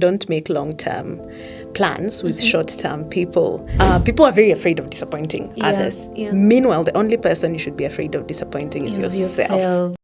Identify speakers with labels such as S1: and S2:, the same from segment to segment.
S1: Don't make long-term plans with short-term people. People are very afraid of disappointing others.
S2: Yeah.
S1: Meanwhile, the only person you should be afraid of disappointing is yourself.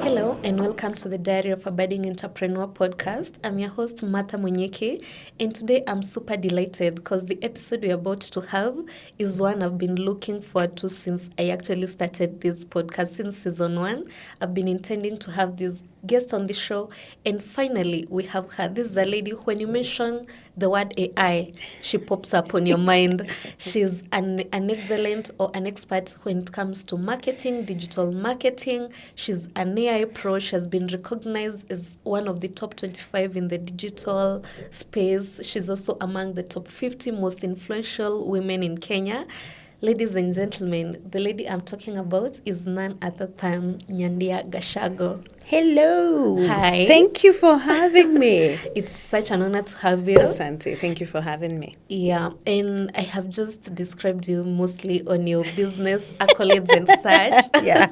S2: Hello and welcome to the Diary of a Budding Entrepreneur podcast. I'm your host Martha Munyeki, and today I'm super delighted because the episode we're about to have is one I've been looking forward to since I actually started this podcast since season 1. I've been intending to have this guest on the show, and finally we have her. This is a lady, when you mention the word AI, she pops up on your mind. She's an excellent or an expert when it comes to marketing, digital marketing. She's an AI pro. She has been recognized as one of the top 25 in the digital space. She's also among the top 50 most influential women in Kenya. Ladies and gentlemen, the lady I'm talking about is none other than Nyandia Gachago.
S1: Hello.
S2: Hi.
S1: Thank you for having me.
S2: It's such an honor to have you.
S1: Asante, thank you for having me.
S2: Yeah, and I have just described you mostly on your business accolades and such.
S1: Yeah.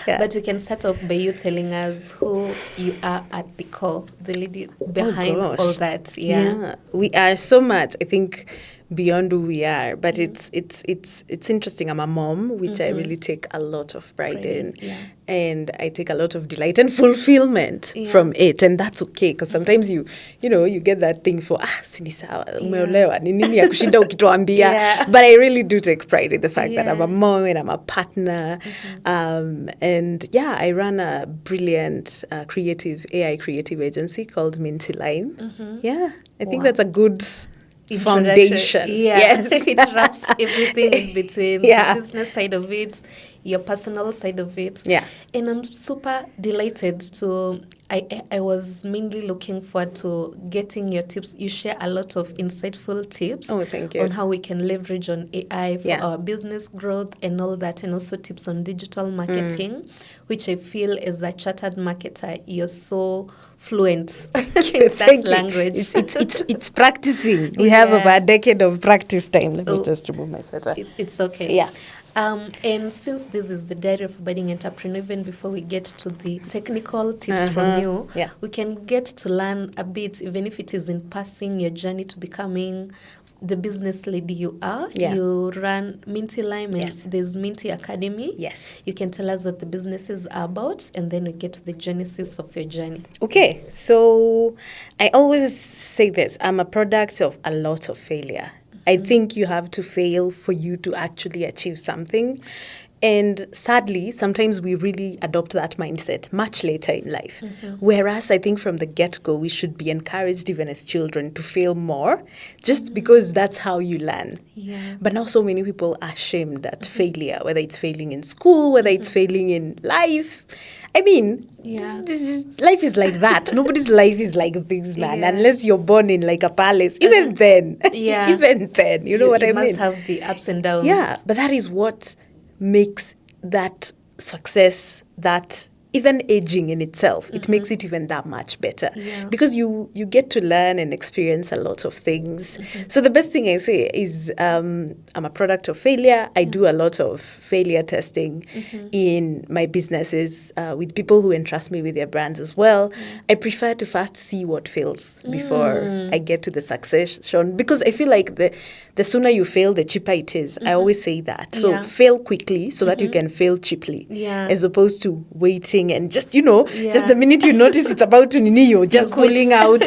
S2: But we can start off by you telling us who you are at the core, the lady behind all that.
S1: Yeah, we are so much, I think, beyond who we are, but it's interesting. I'm a mom, which I really take a lot of pride in, and I take a lot of delight and fulfillment from it, and that's okay, because sometimes you get that thing for sini sawa umeolewa ni nini ya kushinda ukituambia, but I really do take pride in the fact that I'm a mom and I'm a partner, and I run a brilliant AI creative agency called Minty Line. I think that's a good foundation.
S2: Yes. It wraps everything in between, the business side of it, your personal side of it. And I'm super delighted to I was mainly looking forward to getting your tips. You share a lot of insightful tips
S1: thank you.
S2: On how we can leverage on AI for our business growth and all that, and also tips on digital marketing, which I feel as a chartered marketer, you're so fluent in that language.
S1: It's practicing. We have about a decade of practice time. Let me just remove my sweater.
S2: It's okay. And since this is the Diary of a Budding Entrepreneur, even before we get to the technical tips from you, we can get to learn a bit, even if it is in passing, your journey to becoming the business lady you are. You run Minty Lime, and there's Minty Academy. You can tell us what the businesses are about, and then we get to the genesis of your journey.
S1: Okay, so I always say this. I'm a product of a lot of failure. I think you have to fail for you to actually achieve something. And sadly, sometimes we really adopt that mindset much later in life. Whereas I think from the get-go, we should be encouraged, even as children, to fail more, just because that's how you learn. But now so many people are shamed at failure, whether it's failing in school, whether it's failing in life. I mean, life is like that. Nobody's life is like this, man, unless you're born in like a palace. Even then, you know what I mean?
S2: You must have the ups and downs.
S1: But that is what makes that success, that even aging in itself, it makes it even that much better, because you get to learn and experience a lot of things. So the best thing I say is I'm a product of failure. I do a lot of failure testing in my businesses with people who entrust me with their brands as well. I prefer to first see what fails before I get to the succession, because I feel like the sooner you fail, the cheaper it is. I always say that. So fail quickly so that you can fail cheaply, as opposed to waiting and just the minute you notice it's about to nini, you're just pulling out. No.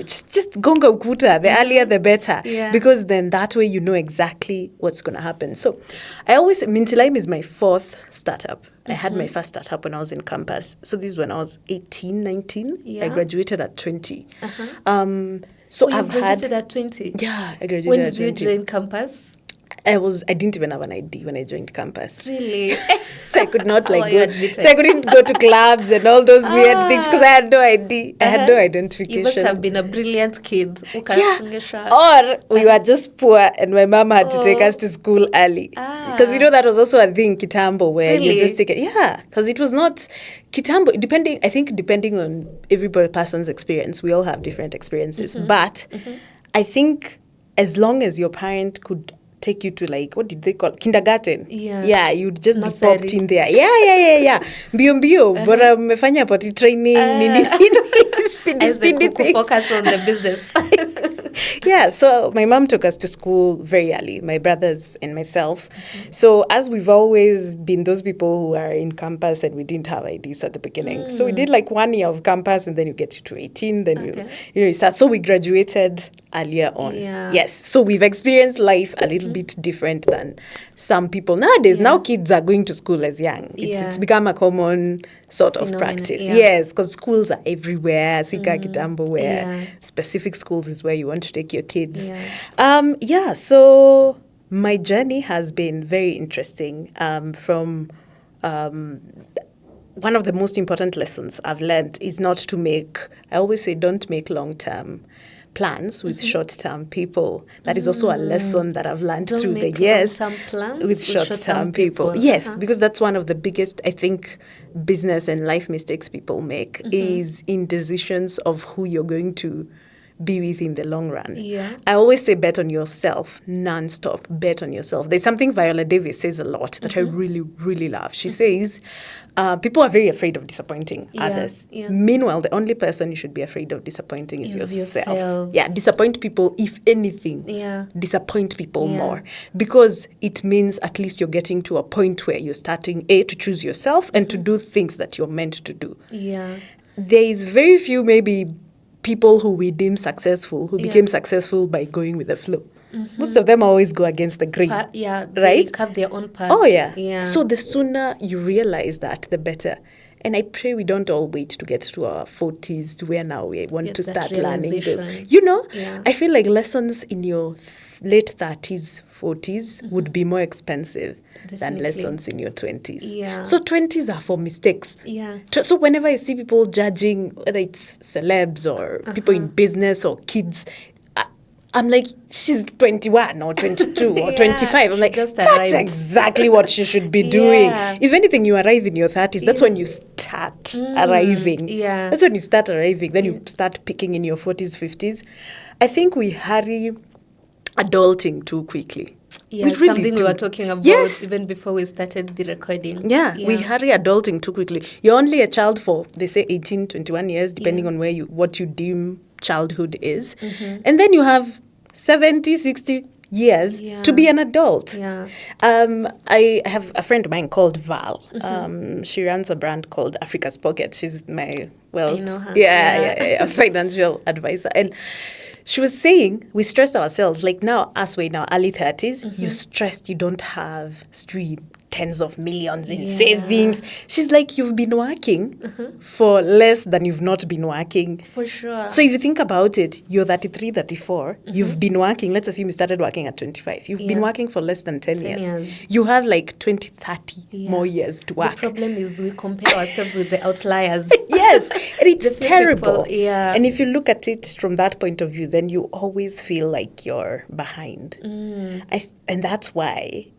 S1: Just gonga ukuta. The earlier the better, because then that way you know exactly what's going to happen. So I always say Minty Lime is my 4th startup. I had my first startup when I was in campus. So this is when I was 18, 19. I graduated at 20.
S2: So I've graduated at 20?
S1: Yeah, I graduated
S2: when
S1: at 20.
S2: When did you join campus?
S1: I didn't even have an ID when I joined campus.
S2: Really?
S1: So I could not go. So I couldn't go to clubs and all those weird things because I had no ID. I had no identification.
S2: You must have been a brilliant kid.
S1: Or we were just poor and my mom had to take us to school early. Because that was also a thing, Kitambo, where you just take it. Yeah, because it was not Kitambo. Depending on every person's experience, we all have different experiences. But I think as long as your parent could take you to like, what did they call kindergarten?
S2: Yeah.
S1: You'd just
S2: Nursery.
S1: be popped in there. Yeah. Mbio. Bora mmefanya potty training. Speedy things.
S2: Focus on the business.
S1: Yeah, so my mom took us to school very early, my brothers and myself. So as we've always been those people who are in campus and we didn't have IDs at the beginning. So we did like 1 year of campus and then you get to 18, then you start. So we graduated earlier on.
S2: Yeah.
S1: Yes, so we've experienced life a little bit different than some people. Nowadays, now kids are going to school as young. It's become a common sort of practice.
S2: Yeah.
S1: Yes, because schools are everywhere. Sika kitambo, where specific schools is where you want to take your kids. So my journey has been very interesting. From one of the most important lessons I've learned is not to make, I always say, don't make long-term plans with short-term people. That is also a lesson that I've learned through the years with short-term people. Yes, because that's one of the biggest, I think, business and life mistakes people make is indecisions of who you're going to be with in the long run. I always say bet on yourself, non-stop, bet on yourself. There's something Viola Davis says a lot that I really, really love. She says, people are very afraid of disappointing others. Meanwhile, the only person you should be afraid of disappointing is yourself. Yeah, disappoint people, if anything. Disappoint people more. Because it means at least you're getting to a point where you're starting, to choose yourself and to do things that you're meant to do. There is very few, maybe, people who we deem successful, who became successful by going with the flow. Most of them always go against the grain.
S2: Right? They have their own path.
S1: Oh, yeah. So the sooner you realize that, the better. And I pray we don't all wait to get to our 40s to where now we want to start learning this. You know, I feel like lessons in your late 30s, 40s would be more expensive than lessons in your 20s. So 20s are for mistakes. So whenever I see people judging, whether it's celebs or people in business or kids, I'm like, she's 21 or 22 or 25. I'm like, that's exactly what she should be doing. If anything, you arrive in your 30s. That's when you start arriving. That's when you start arriving. Then you start picking in your 40s, 50s. I think we hurry adulting too quickly.
S2: Yeah, really something we were talking about even before we started the recording.
S1: We hurry adulting too quickly. You're only a child for, they say, 18, 21 years, depending on what you deem childhood is. And then you have 70, 60 years to be an adult. I have a friend of mine called Val. She runs a brand called Africa's Pocket. She's my financial advisor. And she was saying, we stress ourselves, like now, us we're in our early 30s, you're stressed, you don't have tens of millions in savings. She's like, you've been working for less than you've not been working.
S2: For sure.
S1: So if you think about it, you're 33, 34, you've been working, let's assume you started working at 25. You've been working for less than 10 years. You have like 20, 30 more years to work.
S2: The problem is we compare ourselves with the outliers.
S1: Yes, and it's terrible.
S2: People,
S1: and if you look at it from that point of view, then you always feel like you're behind. And that's why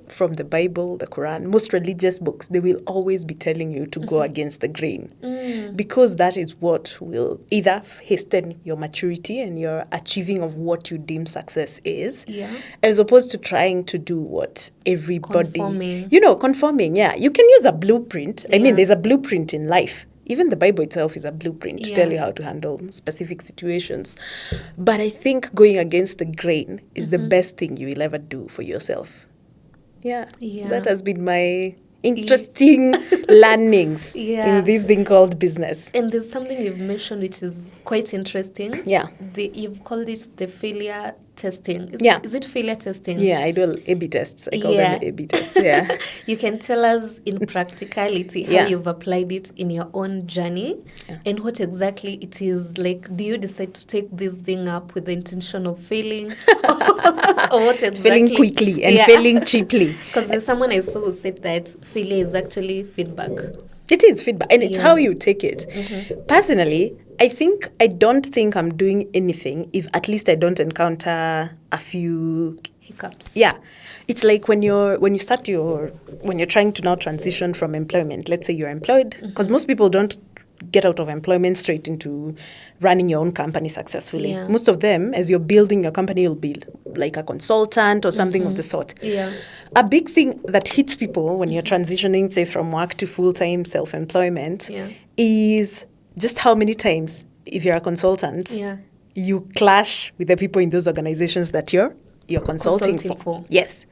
S1: from the Bible, the Quran, most religious books, they will always be telling you to go against the grain. Because that is what will either hasten your maturity and your achieving of what you deem success is, as opposed to trying to do what everybody... Conforming, You can use a blueprint. I mean, there's a blueprint in life. Even the Bible itself is a blueprint to tell you how to handle specific situations. But I think going against the grain is the best thing you will ever do for yourself. So that has been my interesting learnings in this thing called business.
S2: And there's something you've mentioned which is quite interesting. You've called it the failure testing. Is it failure testing?
S1: I do A/B tests. I call them A/B tests.
S2: You can tell us in practicality how you've applied it in your own journey and what exactly it is. Like, do you decide to take this thing up with the intention of failing? Or what exactly?
S1: Failing quickly and failing cheaply.
S2: Because there's someone I saw who said that failure is actually feedback.
S1: It is feedback, and it's how you take it. Personally, I don't think I'm doing anything if at least I don't encounter a few
S2: hiccups.
S1: It's like when you're trying to now transition from employment. Let's say you're employed, because most people don't get out of employment straight into running your own company successfully.
S2: Yeah.
S1: Most of them, as you're building your company, you'll be like a consultant or something of the sort.
S2: Yeah.
S1: A big thing that hits people when you're transitioning, say, from work to full-time self-employment is just how many times, if you're a consultant, you clash with the people in those organizations that you're consulting for. Yes.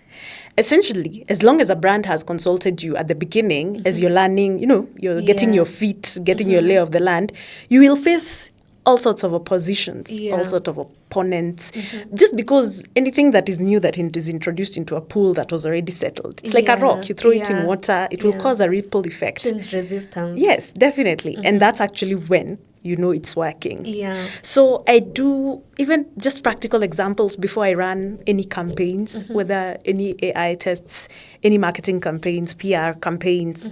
S1: Essentially, as long as a brand has consulted you at the beginning, as you're learning, you're getting your feet, getting your lay of the land, you will face all sorts of oppositions, all sorts of opponents, just because anything that is new that is introduced into a pool that was already settled, it's like a rock. You throw it in water, it will cause a ripple effect.
S2: Change resistance.
S1: Yes, definitely. And that's actually when you know it's working.
S2: Yeah.
S1: So I do even just practical examples before I run any campaigns, whether any AI tests, any marketing campaigns, PR campaigns.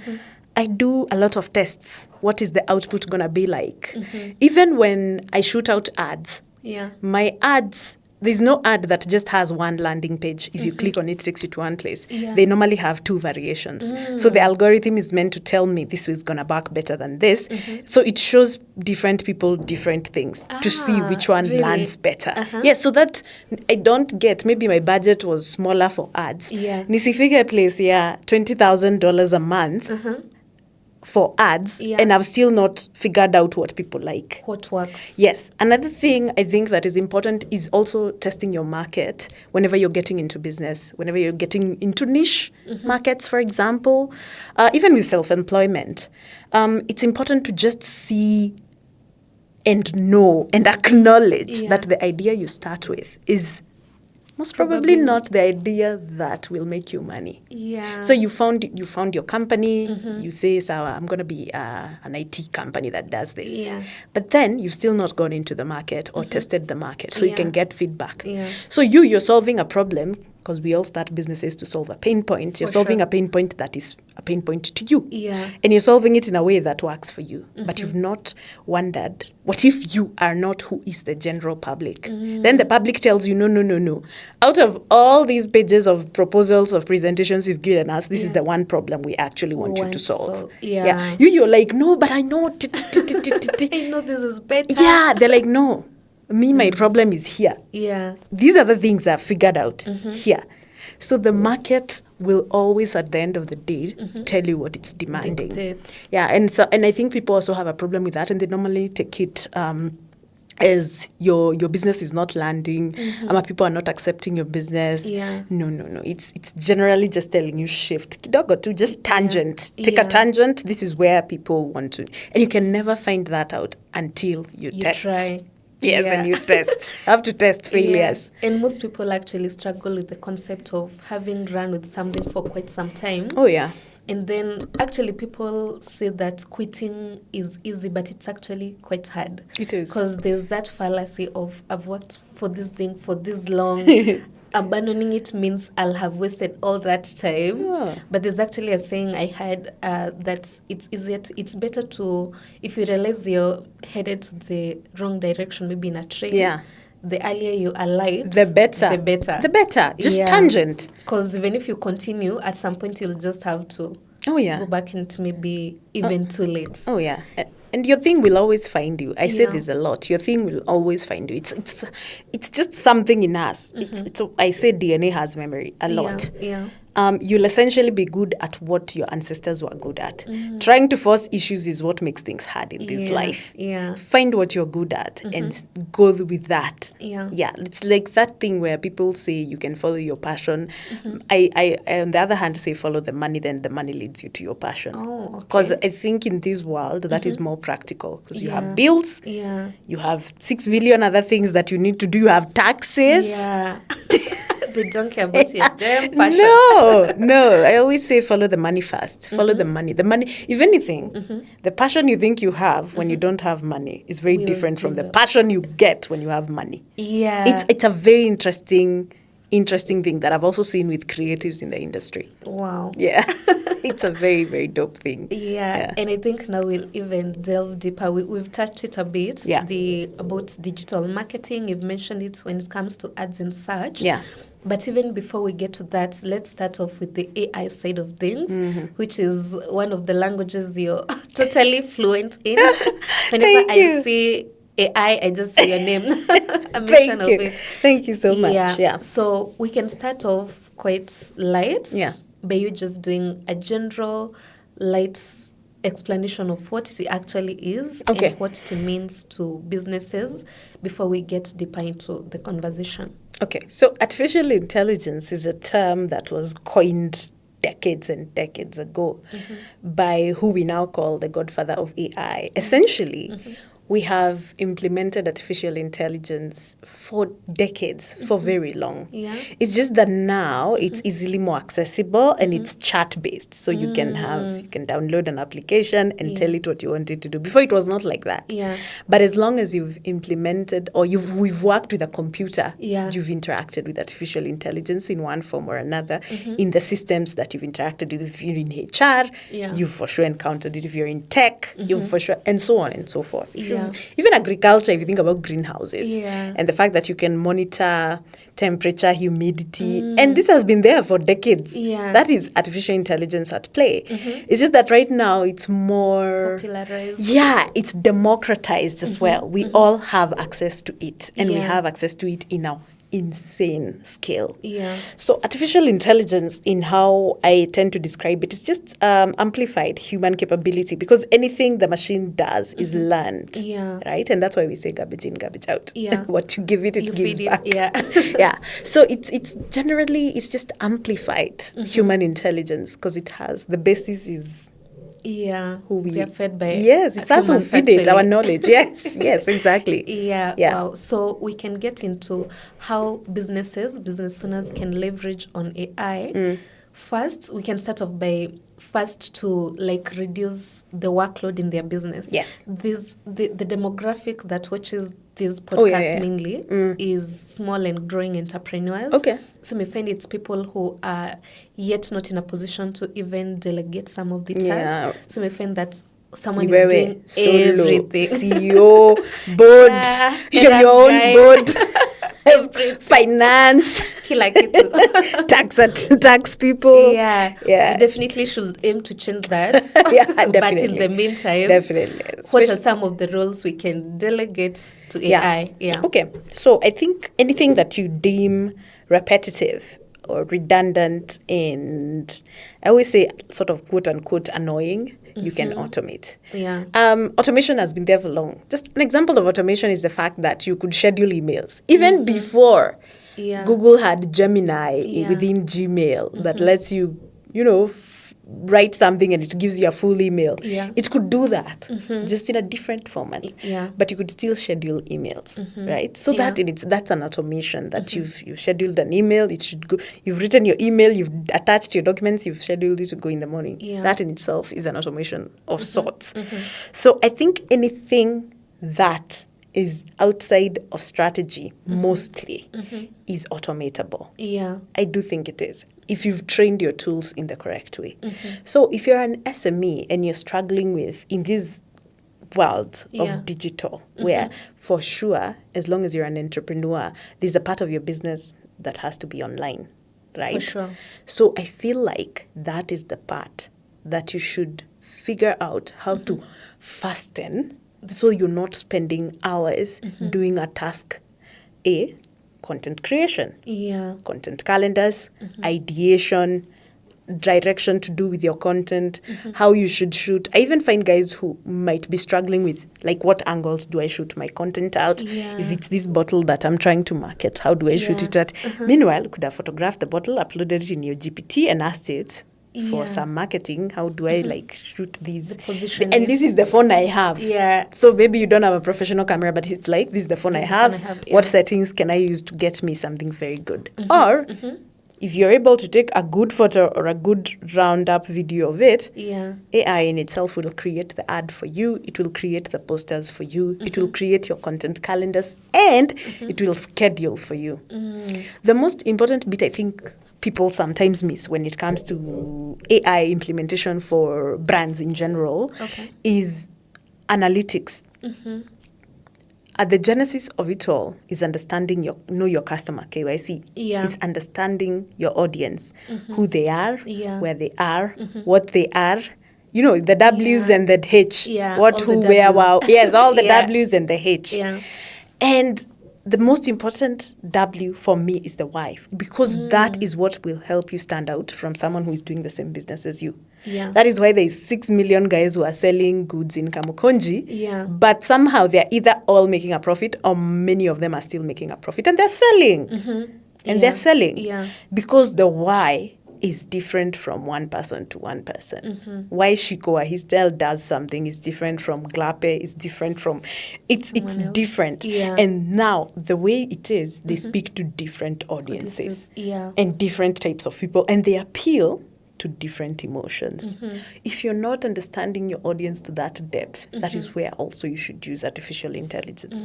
S1: I do a lot of tests. What is the output going to be like? Even when I shoot out ads, my ads, there's no ad that just has one landing page. If you click on it, it takes you to one place. They normally have 2 variations. So the algorithm is meant to tell me this is going to work better than this. So it shows different people different things to see which one lands better. So that I don't get, maybe my budget was smaller for ads. Nisifike place, $20,000 a month. For ads, and I've still not figured out what people like.
S2: What works.
S1: Yes. Another thing I think that is important is also testing your market whenever you're getting into business, whenever you're getting into niche markets, for example, even with self-employment. It's important to just see and know and acknowledge that the idea you start with is most probably not the idea that will make you money. So you found your company. You say, so I'm going to be an IT company that does this. But then you've still not gone into the market or tested the market, so you can get feedback. So you're solving a problem, because we all start businesses to solve a pain point. You're solving a pain point that is a pain point to you. And you're solving it in a way that works for you. But you've not wondered, what if you are not who is the general public? Then the public tells you, no. Out of all these pages of proposals, of presentations you've given us, this is the one problem we actually want you to solve. You're like, no, but I know.
S2: I know this is better.
S1: They're like, no. My problem is here. These are the things I've figured out here. So the market will always, at the end of the day, tell you what it's demanding.
S2: Dictate.
S1: And I think people also have a problem with that, and they normally take it as your business is not landing, people are not accepting your business. No. It's generally just telling you shift. Kidogo to just tangent. Take a tangent. This is where people want to. And you can never find that out until you test.
S2: Try.
S1: And you test. You have to test failures.
S2: And most people actually struggle with the concept of having run with something for quite some time. And then actually people say that quitting is easy, but it's actually quite hard.
S1: It is.
S2: Because there's that fallacy of, I've worked for this thing for this long. Abandoning it means I'll have wasted all that time. But there's actually a saying I had that it's better to, if you realize you're headed to the wrong direction, maybe in a train, the earlier you alight,
S1: the better. Just tangent.
S2: Because even if you continue, at some point you'll just have to go back into maybe even too late.
S1: And your thing will always find you. I say this a lot. Your thing will always find you. It's just something in us. I say DNA has memory a lot. You'll essentially be good at what your ancestors were good at. Trying to force issues is what makes things hard in this life. Find what you're good at and go with that. It's like that thing where people say you can follow your passion. I on the other hand say follow the money, then the money leads you to your passion. Because I think in this world that is more practical, because you have bills, you have 6 billion other things that you need to do, you have taxes.
S2: They don't care about your damn passion.
S1: No. I always say follow the money first. Follow the money. The money, if anything, the passion you think you have when you don't have money is very different from the passion you get when you have money. It's a very interesting thing that I've also seen with creatives in the industry.
S2: Wow.
S1: It's a very, very dope thing.
S2: And I think now we'll even delve deeper. We've touched it a bit, about digital marketing. You've mentioned it when it comes to ads and such. But even before we get to that, let's start off with the AI side of things, which is one of the languages you're totally fluent in. Whenever I see AI, I just say your name, a mention of it.
S1: Thank you so much. Yeah.
S2: So we can start off quite light.
S1: Yeah.
S2: By you just doing a general, light explanation of what it actually is and what it means to businesses before we get deeper into the conversation.
S1: Okay, so artificial intelligence is a term that was coined decades and decades ago by who we now call the godfather of AI. Essentially, we have implemented artificial intelligence for decades, for very long.
S2: Yeah.
S1: It's just that now it's easily more accessible and it's chat-based. So you can download an application and tell it what you want it to do. Before it was not like that.
S2: Yeah.
S1: But as long as you've implemented or we've worked with a computer, you've interacted with artificial intelligence in one form or another in the systems that you've interacted with. If you're in HR, you've for sure encountered it. If you're in tech, you've for sure, and so on and so forth. Even agriculture, if you think about greenhouses and the fact that you can monitor temperature, humidity, and this has been there for decades. That is artificial intelligence at play. It's just that right now it's more
S2: popularized.
S1: Yeah, it's democratized as well. We all have access to it, and we have access to it in our insane scale. So artificial intelligence, in how I tend to describe it, is just amplified human capability, because anything the machine does is learned, right? And that's why we say garbage in, garbage out. What you give it, it gives back. So it's generally, it's just amplified human intelligence, because it has, the basis is who we
S2: are fed by.
S1: Yes, it's us who feed it our knowledge. Yes, exactly.
S2: Wow. So we can get into how business owners can leverage on AI. First, we can start off by to reduce the workload in their business.
S1: Yes.
S2: The demographic that watches this podcast mainly is small and growing entrepreneurs. So we find it's people who are yet not in a position to even delegate some of the tasks. So we find that someone is doing everything.
S1: CEO, board, your own board, finance. tax people.
S2: We definitely should aim to change that.
S1: Definitely.
S2: But in the meantime, what are some of the roles we can delegate to AI?
S1: Okay, so I think anything that you deem repetitive or redundant and I always say sort of quote unquote annoying, you can automate. Automation has been there for long. Just an example of automation is the fact that you could schedule emails even before Google had Gemini within Gmail that lets you, write something and it gives you a full email. It could do that, just in a different format. But you could still schedule emails, right? So that's an automation that you've scheduled an email. It should go. You've written your email. You've attached your documents. You've scheduled it to go in the morning. That in itself is an automation of sorts. So I think anything that is outside of strategy mostly is automatable. I do think it is, if you've trained your tools in the correct way. So if you're an SME and you're struggling in this world of digital, where for sure, as long as you're an entrepreneur, there's a part of your business that has to be online, right?
S2: For sure.
S1: So I feel like that is the part that you should figure out how to fasten, so you're not spending hours doing a task. Content creation, content calendars, ideation, direction to do with your content, how you should shoot. I even find guys who might be struggling with, what angles do I shoot my content out? If it's this bottle that I'm trying to market, how do I shoot it at? Meanwhile, you could have photographed the bottle, uploaded it in your GPT and asked it for some marketing. How do I shoot these? And this is the phone I have. So maybe you don't have a professional camera, but it's this is the phone I have. What settings can I use to get me something very good? Or if you're able to take a good photo or a good round-up video of it, AI in itself will create the ad for you. It will create the posters for you. It will create your content calendars, and it will schedule for you. The most important bit, I think, people sometimes miss when it comes to AI implementation for brands in general is analytics. at the genesis of it all is understanding know your customer, KYC.
S2: Yeah.
S1: Is understanding your audience, who they are, where they are, what they are. You know, the W's and the H.
S2: Yeah,
S1: What,
S2: all
S1: who,
S2: the
S1: where,
S2: Ws.
S1: wow. Yes, all the
S2: Yeah.
S1: W's and the H.
S2: Yeah.
S1: And the most important W for me is the why, because that is what will help you stand out from someone who is doing the same business as you.
S2: Yeah.
S1: That is why there's 6 million guys who are selling goods in Kamukonji,
S2: Yeah.
S1: but somehow they're either all making a profit or many of them are still making a profit, and they're selling. And they're selling.
S2: Yeah.
S1: Because the why is different from one person to one person. Why Shikoa, his style does something is different from Glape, is different from... It's different.
S2: Yeah.
S1: And now, the way it is, they speak to different audiences.
S2: Yeah.
S1: And different types of people. And they appeal to different emotions. If you're not understanding your audience to that depth, that is where also you should use artificial intelligence.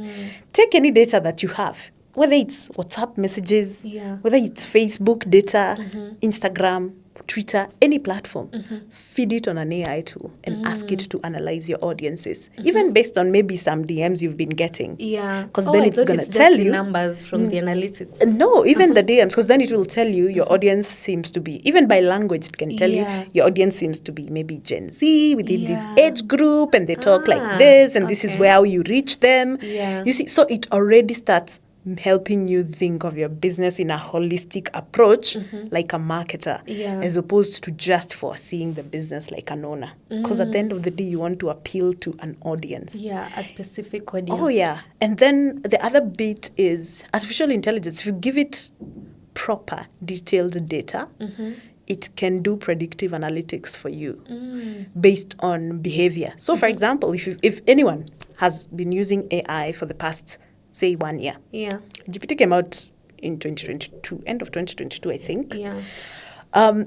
S1: Take any data that you have, whether it's WhatsApp messages, whether it's Facebook data, Instagram, Twitter, any platform, feed it on an AI tool and ask it to analyze your audiences, even based on maybe some DMs you've been getting.
S2: Yeah.
S1: Because then it's going to tell you.
S2: The numbers from the analytics.
S1: No, even the DMs, because then it will tell you your audience seems to be, even by language, it can tell you your audience seems to be maybe Gen Z within this age group, and they talk like this, and this is how you reach them.
S2: Yeah.
S1: You see, so it already starts helping you think of your business in a holistic approach, like a marketer, as opposed to just foreseeing the business like an owner. Because at the end of the day, you want to appeal to an audience.
S2: Yeah, a specific audience.
S1: Oh, yeah. And then the other bit is artificial intelligence. If you give it proper, detailed data, it can do predictive analytics for you based on behavior. So, for example, if anyone has been using AI for the past, say, 1 year.
S2: Yeah.
S1: GPT came out in 2022, end of 2022, I think.
S2: Yeah.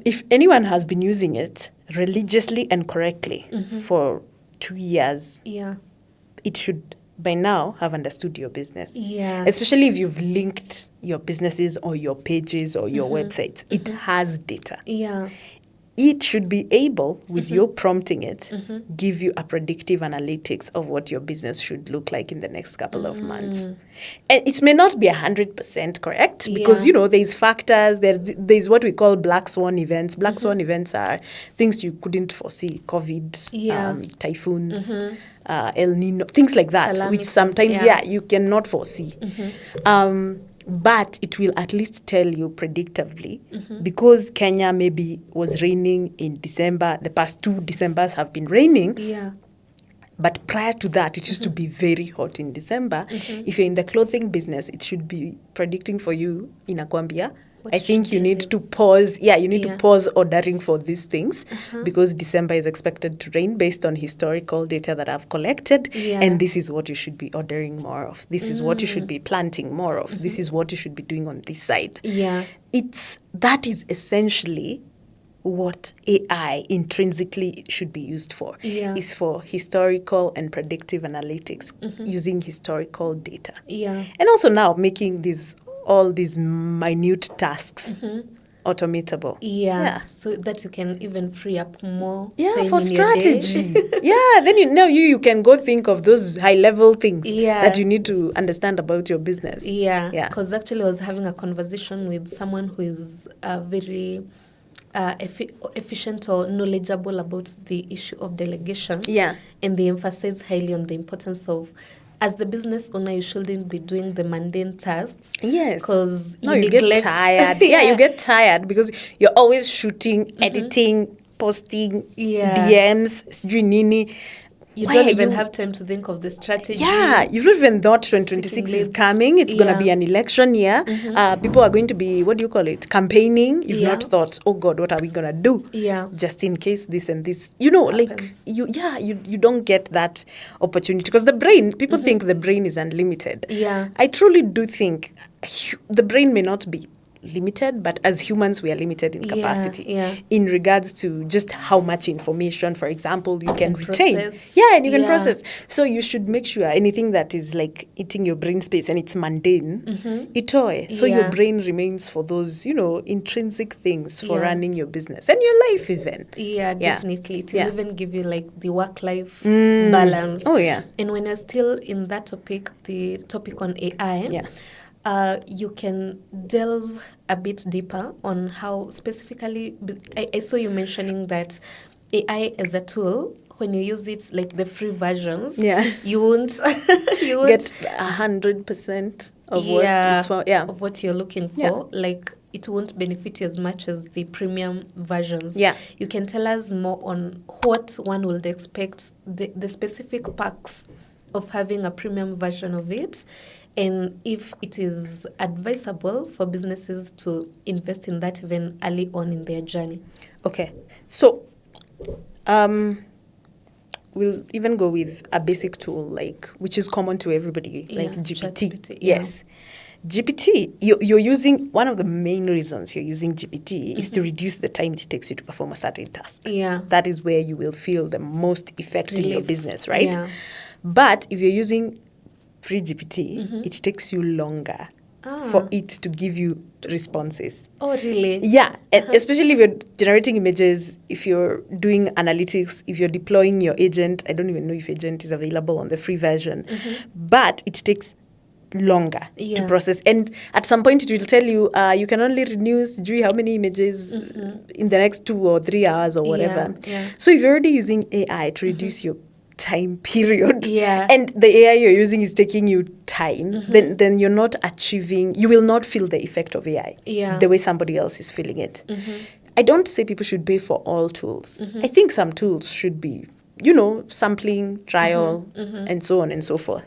S1: If anyone has been using it religiously and correctly for 2 years, it should by now have understood your business.
S2: Yeah.
S1: Especially if you've linked your businesses or your pages or your websites. It has data.
S2: Yeah.
S1: It should be able, with your prompting it, give you a predictive analytics of what your business should look like in the next couple of months. And it may not be 100% correct because, you know, there's factors, there's what we call black swan events. Black swan events are things you couldn't foresee, COVID, typhoons, El Nino, things like that,
S2: calamities,
S1: which sometimes, you cannot foresee. But it will at least tell you predictably, because Kenya maybe was raining in December, the past 2 Decembers have been raining.
S2: Yeah.
S1: But prior to that, it used to be very hot in December. If you're in the clothing business, it should be predicting for you in Akwambia. I think you need to pause. Yeah, you need to pause ordering for these things because December is expected to rain based on historical data that I've collected.
S2: Yeah.
S1: And this is what you should be ordering more of. This is what you should be planting more of. This is what you should be doing on this side.
S2: Yeah.
S1: That is essentially what AI intrinsically should be used for. Is for historical and predictive analytics using historical data.
S2: Yeah.
S1: And also now making all these minute tasks automatable.
S2: Yeah. So that you can even free up more time
S1: for
S2: in
S1: strategy.
S2: Your day.
S1: Then you can go think of those high level things
S2: Yeah.
S1: that you need to understand about your business.
S2: Yeah. Because actually I was having a conversation with someone who is very efficient or knowledgeable about the issue of delegation.
S1: Yeah.
S2: And they emphasize highly on the importance of, as the business owner, you shouldn't be doing the mundane tasks.
S1: Yes.
S2: Because
S1: you get tired. You get tired because you're always shooting, editing, posting, DMs, sijui nini.
S2: You don't even have time to think of the strategy.
S1: Yeah, you've not even thought 2026 is coming. It's going to be an election year. People are going to be, what do you call it, campaigning. You've not thought, oh God, what are we going to do?
S2: Yeah.
S1: Just in case this and this. You know,
S2: happens.
S1: You don't get that opportunity. Because the brain, people think the brain is unlimited.
S2: Yeah.
S1: I truly do think the brain may not be. limited, but as humans, we are limited in capacity
S2: Yeah.
S1: in regards to just how much information, for example, you can retain.
S2: Process.
S1: Yeah, and you can process. So you should make sure anything that is like eating your brain space and it's mundane, itoe. So your brain remains for those, intrinsic things for running your business and your life even.
S2: Yeah, definitely. It will even give you like the work-life balance.
S1: Oh, yeah.
S2: And when you're still in that topic, the topic on AI, you can delve a bit deeper on how specifically, I saw you mentioning that AI as a tool, when you use it, like the free versions, you won't
S1: get 100% of what it's for. Yeah,
S2: of what you're looking for. Like it won't benefit you as much as the premium versions.
S1: Yeah,
S2: you can tell us more on what one would expect, the specific perks of having a premium version of it, and if it is advisable for businesses to invest in that even early on in their journey.
S1: Okay, so we'll even go with a basic tool which is common to everybody, like GPT. Yes. GPT, you're using, one of the main reasons you're using GPT is to reduce the time it takes you to perform a certain task.
S2: Yeah.
S1: That is where you will feel the most effect in your business, right? Yeah. But if you're using free GPT, it takes you longer for it to give you responses.
S2: Oh, really?
S1: Yeah, especially if you're generating images, if you're doing analytics, if you're deploying your agent. I don't even know if agent is available on the free version, but it takes longer to process, and at some point it will tell you you can only renew how many images in the next 2 or 3 hours or whatever. So if you're already using AI to reduce your time period, and the AI you're using is taking you time, then you're not achieving, you will not feel the effect of AI the way somebody else is feeling it. I don't say people should pay for all tools. I think some tools should be, sampling, trial, and so on and so forth.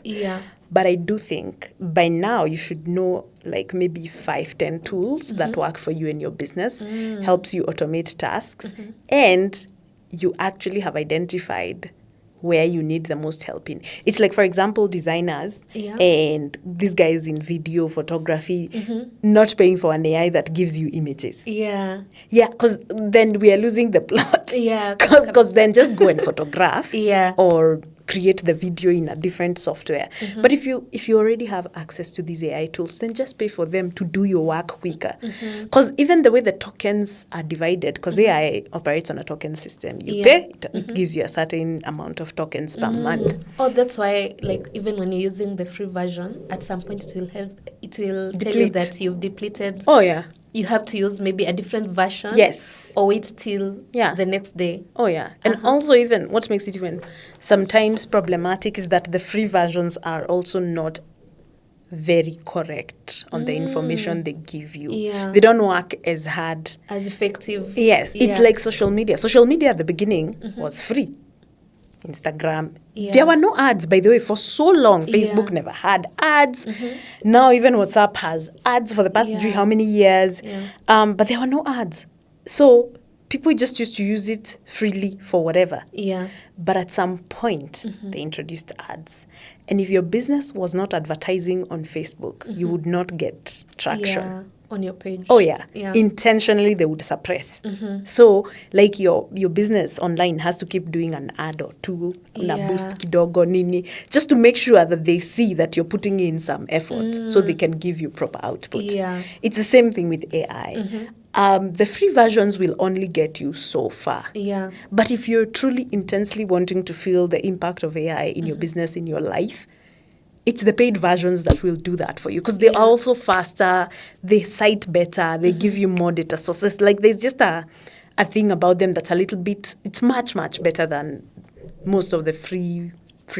S1: But I do think by now you should know maybe 5-10 tools that work for you in your business, helps you automate tasks, and you actually have identified where you need the most help in. It's like, for example, designers and these guys in video photography not paying for an AI that gives you images. Yeah, because then we are losing the plot. Because then just go and photograph or create the video in a different software. But if you already have access to these AI tools, then just pay for them to do your work quicker. Because even the way the tokens are divided, because AI operates on a token system, you pay, it gives you a certain amount of tokens per month.
S2: Oh, that's why, even when you're using the free version, at some point it will tell you that you've depleted.
S1: Oh, yeah.
S2: You have to use maybe a different version.
S1: Yes.
S2: Or wait till the next day.
S1: Oh, yeah. And also even, what makes it even sometimes problematic is that the free versions are also not very correct on the information they give you. They don't work as hard.
S2: As effective.
S1: Yes. It's like social media. Social media at the beginning was free. Instagram. There were no ads, by the way, for so long. Facebook never had ads. Now even WhatsApp has ads for the past how many years. But there were no ads. So people just used to use it freely for whatever. But at some point, they introduced ads. And if your business was not advertising on Facebook, you would not get traction.
S2: On your page.
S1: Oh, yeah. Intentionally, they would suppress. So, your business online has to keep doing an ad or two, una boost kidogo nini, just to make sure that they see that you're putting in some effort so they can give you proper output. It's the same thing with AI. The free versions will only get you so far. But if you're truly intensely wanting to feel the impact of AI in your business, in your life, it's the paid versions that will do that for you, because they are also faster, they cite better, they give you more data sources. There's just a thing about them that's a little bit, it's much, much better than most of the free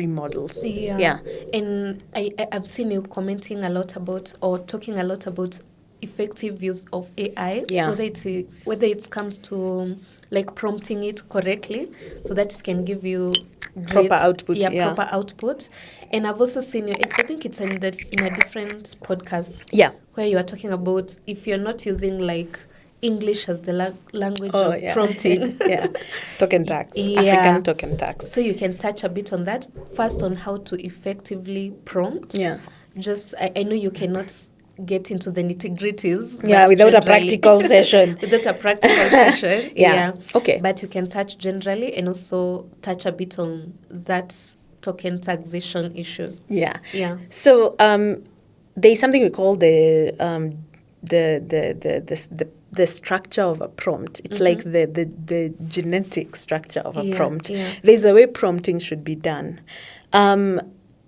S1: models.
S2: And I've seen you commenting a lot about, or talking a lot about, effective use of AI, whether it comes to prompting it correctly so that it can give you
S1: proper output.
S2: Proper output. And I've also seen you, I think it's in a different podcast where you are talking about if you're not using English as the language of prompting.
S1: Token tax, African token tax.
S2: So you can touch a bit on that. First, on how to effectively prompt. Just, I know you cannot get into the nitty-gritties.
S1: Yeah,
S2: but
S1: without a
S2: generally-
S1: practical session.
S2: Without a practical session.
S1: Yeah. Okay.
S2: But you can touch generally and also touch a bit on that token taxation issue.
S1: Yeah.
S2: Yeah.
S1: So there's something we call the structure of a prompt. It's like the genetic structure of a prompt.
S2: Yeah.
S1: There's a way prompting should be done.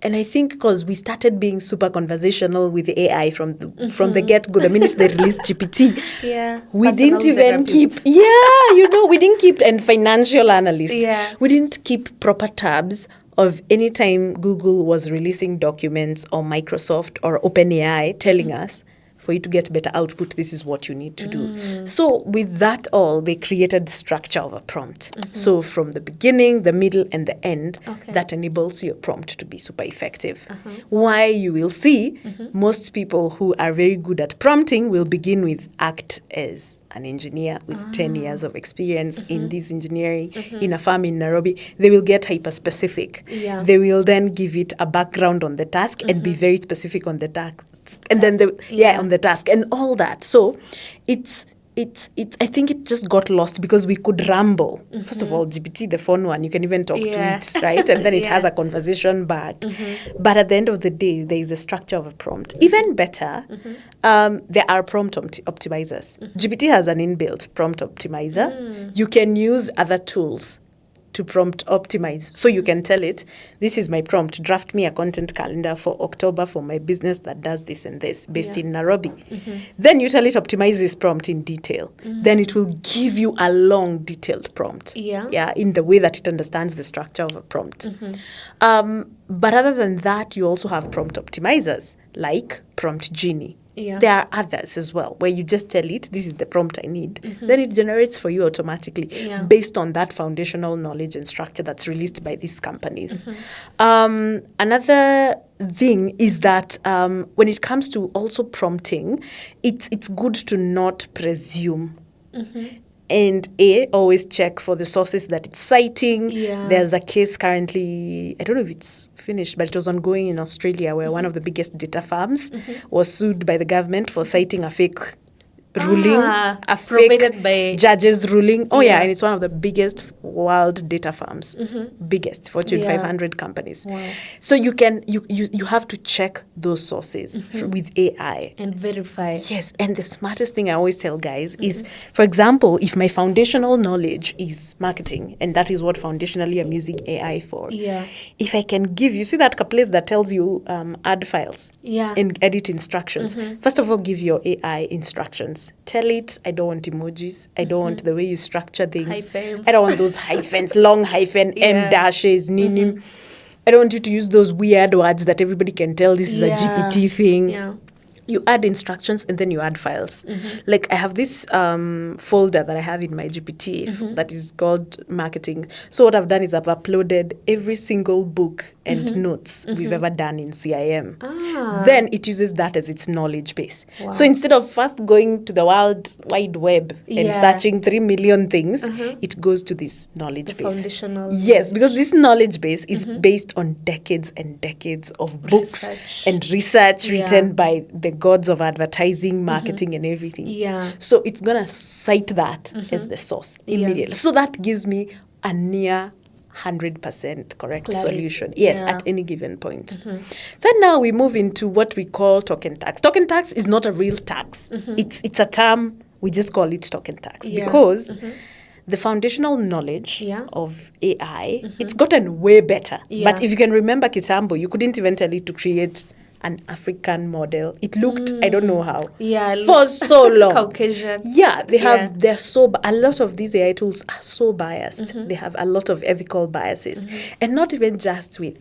S1: And I think because we started being super conversational with AI from the get-go, the minute they released GPT,
S2: Yeah.
S1: we
S2: Personal
S1: didn't even
S2: therapist.
S1: we didn't keep, and financial analysts,
S2: Yeah.
S1: we didn't keep proper tabs of any time Google was releasing documents or Microsoft or OpenAI telling us, for you to get better output, this is what you need to do. So with that all, they created structure of a prompt. So from the beginning, the middle, and the end, that enables your prompt to be super effective. Why you will see most people who are very good at prompting will begin with act as an engineer with 10 years of experience in this engineering in a firm in Nairobi. They will get hyper-specific.
S2: Yeah.
S1: They will then give it a background on the task and be very specific on the task. And then on the task and all that. So it's I think it just got lost because we could ramble. First of all, GPT, the phone one, you can even talk to it, right? And then it has a conversation back. But at the end of the day, there is a structure of a prompt. Even better, there are prompt optimizers. GPT has an inbuilt prompt optimizer. You can use other tools to prompt optimize. So you can tell it, this is my prompt, draft me a content calendar for October for my business that does this and this, based in Nairobi. Then you tell it, optimize this prompt in detail. Then it will give you a long, detailed prompt.
S2: Yeah.
S1: In the way that it understands the structure of a prompt. But other than that, you also have prompt optimizers, like Prompt Genie.
S2: Yeah.
S1: There are others as well, where you just tell it, this is the prompt I need. Then it generates for you automatically based on that foundational knowledge and structure that's released by these companies. Another thing is that when it comes to also prompting, it's good to not presume. And always check for the sources that it's citing.
S2: Yeah.
S1: There's a case currently, I don't know if it's finished, but it was ongoing in Australia where one of the biggest data firms was sued by the government for citing a fake ruling, a fake
S2: by
S1: judge's ruling. Oh,
S2: Yeah.
S1: and it's one of the biggest world data firms, biggest Fortune
S2: Yeah.
S1: 500 companies.
S2: Wow.
S1: So you have to check those sources with AI.
S2: and verify.
S1: Yes, and the smartest thing I always tell guys is, for example, if my foundational knowledge is marketing, and that is what foundationally I'm using AI for,
S2: Yeah.
S1: if I can give you, see that place that tells you add files
S2: Yeah.
S1: and edit instructions. First of all, give your AI instructions. Tell it, I don't want emojis. I don't want the way you structure things.
S2: Hyphens.
S1: I don't want those hyphens, long hyphen,
S2: Yeah.
S1: M dashes, ninim. I don't want you to use those weird words that everybody can tell this is a GPT thing.
S2: Yeah.
S1: You add instructions and then you add files. Like I have this folder that I have in my GPT that is called marketing. So what I've done is I've uploaded every single book and notes we've ever done in CIM. Then it uses that as its knowledge base.
S2: Wow.
S1: So instead of first going to the World Wide Web and
S2: Yeah.
S1: searching 3 million things, it goes to this knowledge
S2: The
S1: base.
S2: foundational
S1: Yes, because this knowledge base is based on decades and decades of books
S2: Research.
S1: and research
S2: Yeah.
S1: written by the gods of advertising, marketing, and everything.
S2: Yeah.
S1: So it's going to cite that as the source immediately. So that gives me a near 100% correct
S2: Clarity.
S1: solution. Yes,
S2: Yeah.
S1: at any given point. Then now we move into what we call token tax. Token tax is not a real tax. It's a term, we just call it token tax
S2: Yeah.
S1: because the foundational knowledge
S2: Yeah.
S1: of AI, it's gotten way better.
S2: Yeah.
S1: But if you can remember Kitambo, you couldn't even tell it to create an African model. It looked, I don't know how,
S2: Yeah,
S1: for so long.
S2: Caucasian.
S1: Yeah,
S2: Yeah.
S1: they're so, a lot of these AI tools are so biased. They have a lot of ethical biases. And not even just with,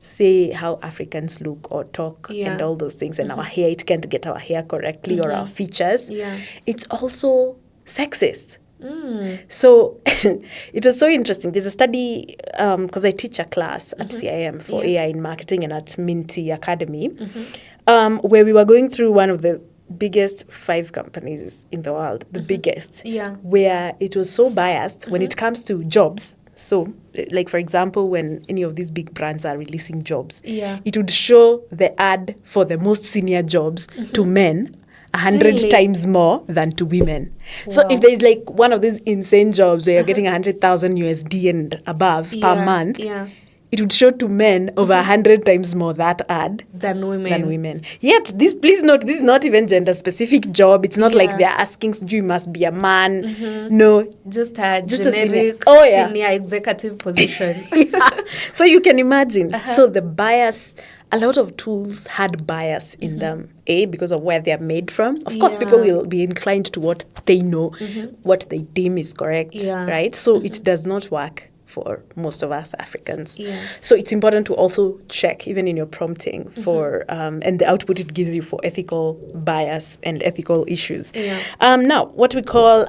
S1: say, how Africans look or talk
S2: Yeah.
S1: and all those things, and our hair, it can't get our hair correctly or our features.
S2: Yeah.
S1: It's also sexist. So it was so interesting. There's a study, because I teach a class at CIM for AI in marketing and at Minty Academy, where we were going through one of the biggest 5 companies in the world, the biggest,
S2: Yeah.
S1: where it was so biased when it comes to jobs. So, like for example, when any of these big brands are releasing jobs,
S2: Yeah.
S1: it would show the ad for the most senior jobs to men 100
S2: Really?
S1: times more than to women. So
S2: Wow.
S1: if there's like one of these insane jobs where you're getting 100,000 USD and above per
S2: Yeah,
S1: month,
S2: yeah.
S1: it would show to men over 100 times more that ad
S2: Than women.
S1: than women. Yet, please note, this is not even gender-specific job. It's not like
S2: Yeah.
S1: they're asking, you must be a man. No.
S2: Just a
S1: Just a
S2: generic
S1: senior-
S2: senior executive position.
S1: Yeah. So you can imagine. So the bias, a lot of tools had bias in them. Because of where they're made from. Of course, people
S2: Yeah.
S1: will be inclined to what they know, what they deem is correct,
S2: Yeah.
S1: right? So it does not work for most of us Africans.
S2: Yeah.
S1: So it's important to also check, even in your prompting, for and the output it gives you for ethical bias and ethical issues.
S2: Yeah.
S1: Now, what we call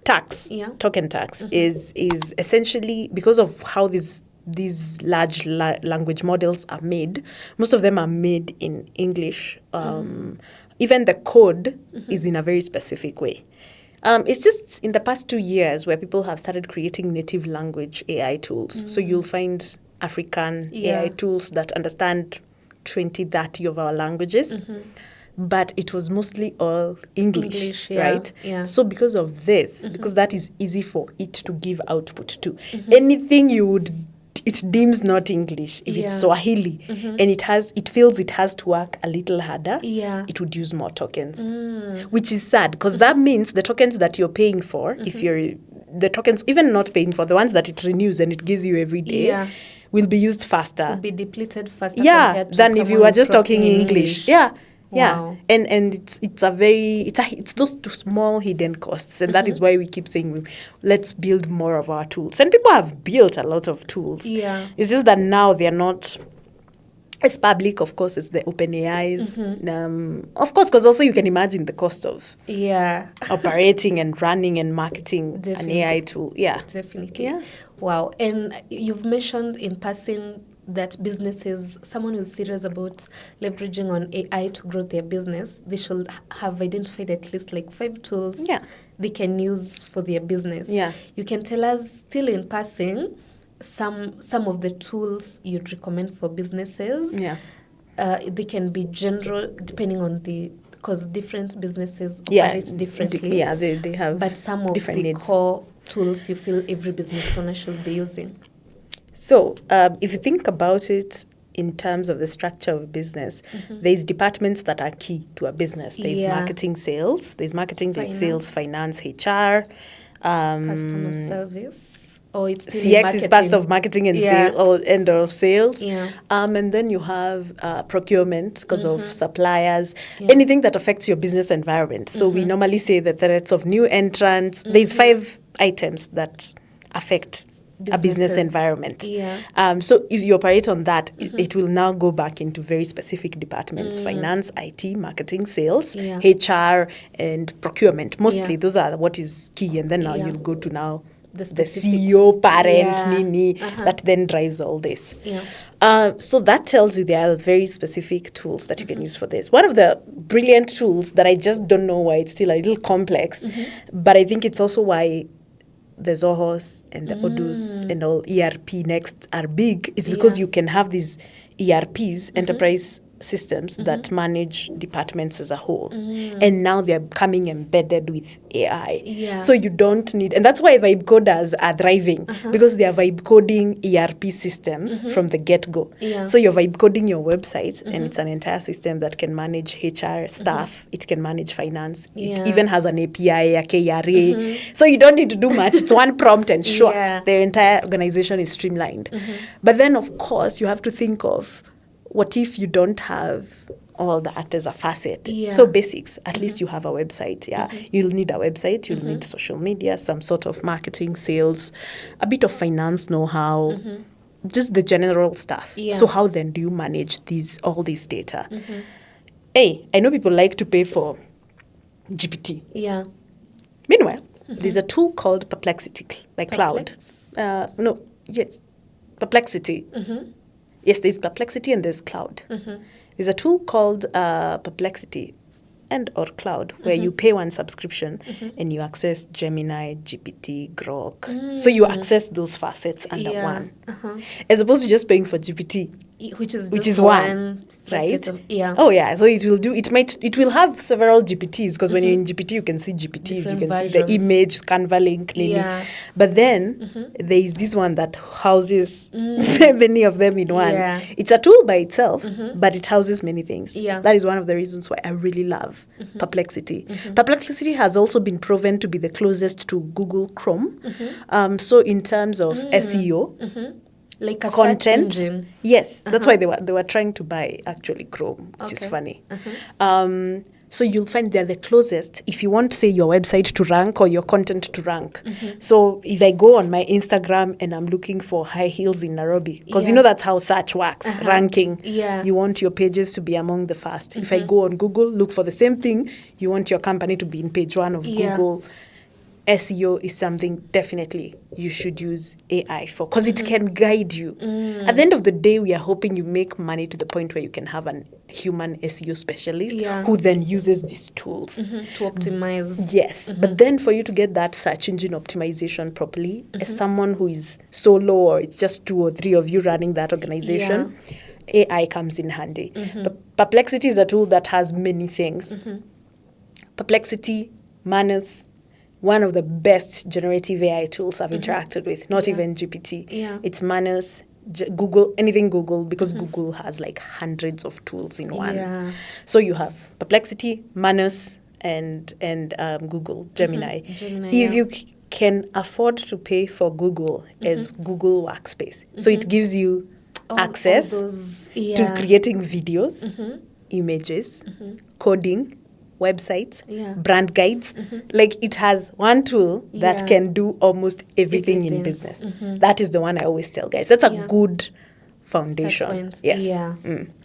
S1: tax,
S2: Yeah.
S1: token tax, is essentially because of how these large language models are made. Most of them are made in English. Even the code is in a very specific way. It's just in the past 2 years where people have started creating native language AI tools. So you'll find African AI tools that understand 20, 30 of our languages. But it was mostly all English,
S2: yeah,
S1: right?
S2: yeah.
S1: So because of this, because that is easy for it to give output to, anything it deems not English. If it's
S2: Yeah.
S1: Swahili and it feels it has to work a little harder,
S2: Yeah.
S1: it would use more tokens, which is sad because that means the tokens that you're paying for, if you're the tokens, even not paying for, the ones that it renews and it gives you every day,
S2: Yeah.
S1: will be used faster.
S2: Would be depleted faster
S1: Yeah,
S2: compared to
S1: than if you
S2: someone
S1: were
S2: who's
S1: just talking
S2: in
S1: English. Yeah. Yeah,
S2: Wow.
S1: and it's those two small hidden costs, and that is why we keep saying let's build more of our tools. And people have built a lot of tools.
S2: Yeah.
S1: It's just that now they're not as public. Of course, it's the open AIs. Of course, because also you can imagine the cost of
S2: Yeah.
S1: operating and running and marketing
S2: Definitely.
S1: an AI tool. Yeah,
S2: Definitely.
S1: Yeah.
S2: Wow. And you've mentioned in passing that businesses, someone who's serious about leveraging on AI to grow their business, they should have identified at least like 5 tools
S1: Yeah.
S2: they can use for their business.
S1: Yeah.
S2: You can tell us, still in passing, some of the tools you'd recommend for businesses.
S1: Yeah.
S2: They can be general, depending on because different businesses
S1: Yeah.
S2: operate differently.
S1: Yeah, they have
S2: But some of
S1: different
S2: the
S1: needs.
S2: core tools you feel every business owner should be using.
S1: So, if you think about it in terms of the structure of business, there's departments that are key to a business. There's
S2: Yeah.
S1: marketing, sales. There's marketing, there's sales,
S2: Finance.
S1: finance, HR.
S2: Customer service. Or it's still in
S1: CX is part
S2: marketing.
S1: of marketing and
S2: Yeah.
S1: or sales.
S2: Yeah.
S1: And then you have procurement because of suppliers,
S2: Yeah.
S1: anything that affects your business environment. So we normally say the threats of new entrants. There's 5 items that affect a business
S2: Businesses.
S1: environment.
S2: Yeah.
S1: So if you operate on that, it will now go back into very specific departments: finance, IT, marketing, sales,
S2: Yeah.
S1: HR, and procurement. Mostly
S2: Yeah.
S1: those are what is key. And then now
S2: Yeah.
S1: you'll go to now
S2: The
S1: the
S2: specifics.
S1: CEO, parent,
S2: Yeah.
S1: Nini, that then drives all this.
S2: Yeah.
S1: So that tells you there are very specific tools that you can use for this. One of the brilliant tools that I just don't know why it's still a little complex, but I think it's also why the Zohos and the Odus and all ERP Next are big, is because
S2: Yeah.
S1: you can have these ERPs, enterprise systems, that manage departments as a whole. And now they're becoming embedded with AI.
S2: Yeah.
S1: So you don't need, and that's why vibe coders are thriving, because they are vibe coding ERP systems from the get-go.
S2: Yeah.
S1: So you're vibe coding your website, and it's an entire system that can manage HR staff, it can manage finance,
S2: Yeah.
S1: it even has an API, a KRA. So you don't need to do much. It's one prompt and sure,
S2: Yeah.
S1: the entire organization is streamlined. But then, of course, you have to think of, what if you don't have all that as a facet?
S2: Yeah.
S1: So basics, at least you have a website. Yeah, you'll need a website, you'll need social media, some sort of marketing, sales, a bit of finance know-how, just the general stuff.
S2: Yeah.
S1: So how then do you manage all these data? Hey, I know people like to pay for GPT.
S2: Yeah.
S1: Meanwhile, there's a tool called Perplexity by Cloud. Perplexity. Yes, there's Perplexity and there's Cloud. There's a tool called Perplexity. and or cloud, where you pay one subscription and you access Gemini, GPT, Grok. So you access those facets under one, as opposed to just paying for GPT,
S2: which is
S1: which is one, right?
S2: Yeah.
S1: Oh yeah. So it will have several GPTs, because when you're in GPT, you can see GPTs,
S2: Different
S1: you can see
S2: versions.
S1: the image, Canva link,
S2: Yeah.
S1: but then there is this one that houses many of them in one.
S2: Yeah.
S1: It's a tool by itself, but it houses many things.
S2: Yeah.
S1: That is one of the reasons why I really love Perplexity. Perplexity has also been proven to be the closest to Google Chrome. So in terms of SEO,
S2: like a
S1: content,
S2: search engine.
S1: yes, that's why they were trying to buy actually Chrome, which is funny. So you'll find they're the closest if you want, say, your website to rank or your content to rank. So if I go on my Instagram and I'm looking for high heels in Nairobi, because you know that's how search works, ranking.
S2: Yeah.
S1: You want your pages to be among the first. If I go on Google, look for the same thing, you want your company to be in page 1 of Google. SEO is something definitely you should use AI for, because it can guide you. At the end of the day, we are hoping you make money to the point where you can have a human SEO specialist who then uses these tools
S2: to optimize.
S1: Yes, but then for you to get that search engine optimization properly, as someone who is solo or it's just 2 or 3 of you running that organization, AI comes in handy. But Perplexity is a tool that has many things. Perplexity, Manus, one of the best generative AI tools I've interacted with, not even GPT. It's Manus, Google, anything Google, because Google has like hundreds of tools in one. So you have Perplexity, Manus, and Google, Gemini. If you can afford to pay for Google as Google Workspace, so it gives you access to creating videos, images, coding, websites, brand guides. Like, it has one tool that can do almost everything in business. That is the one I always tell guys. That's a good foundation. Yes.
S2: Yeah.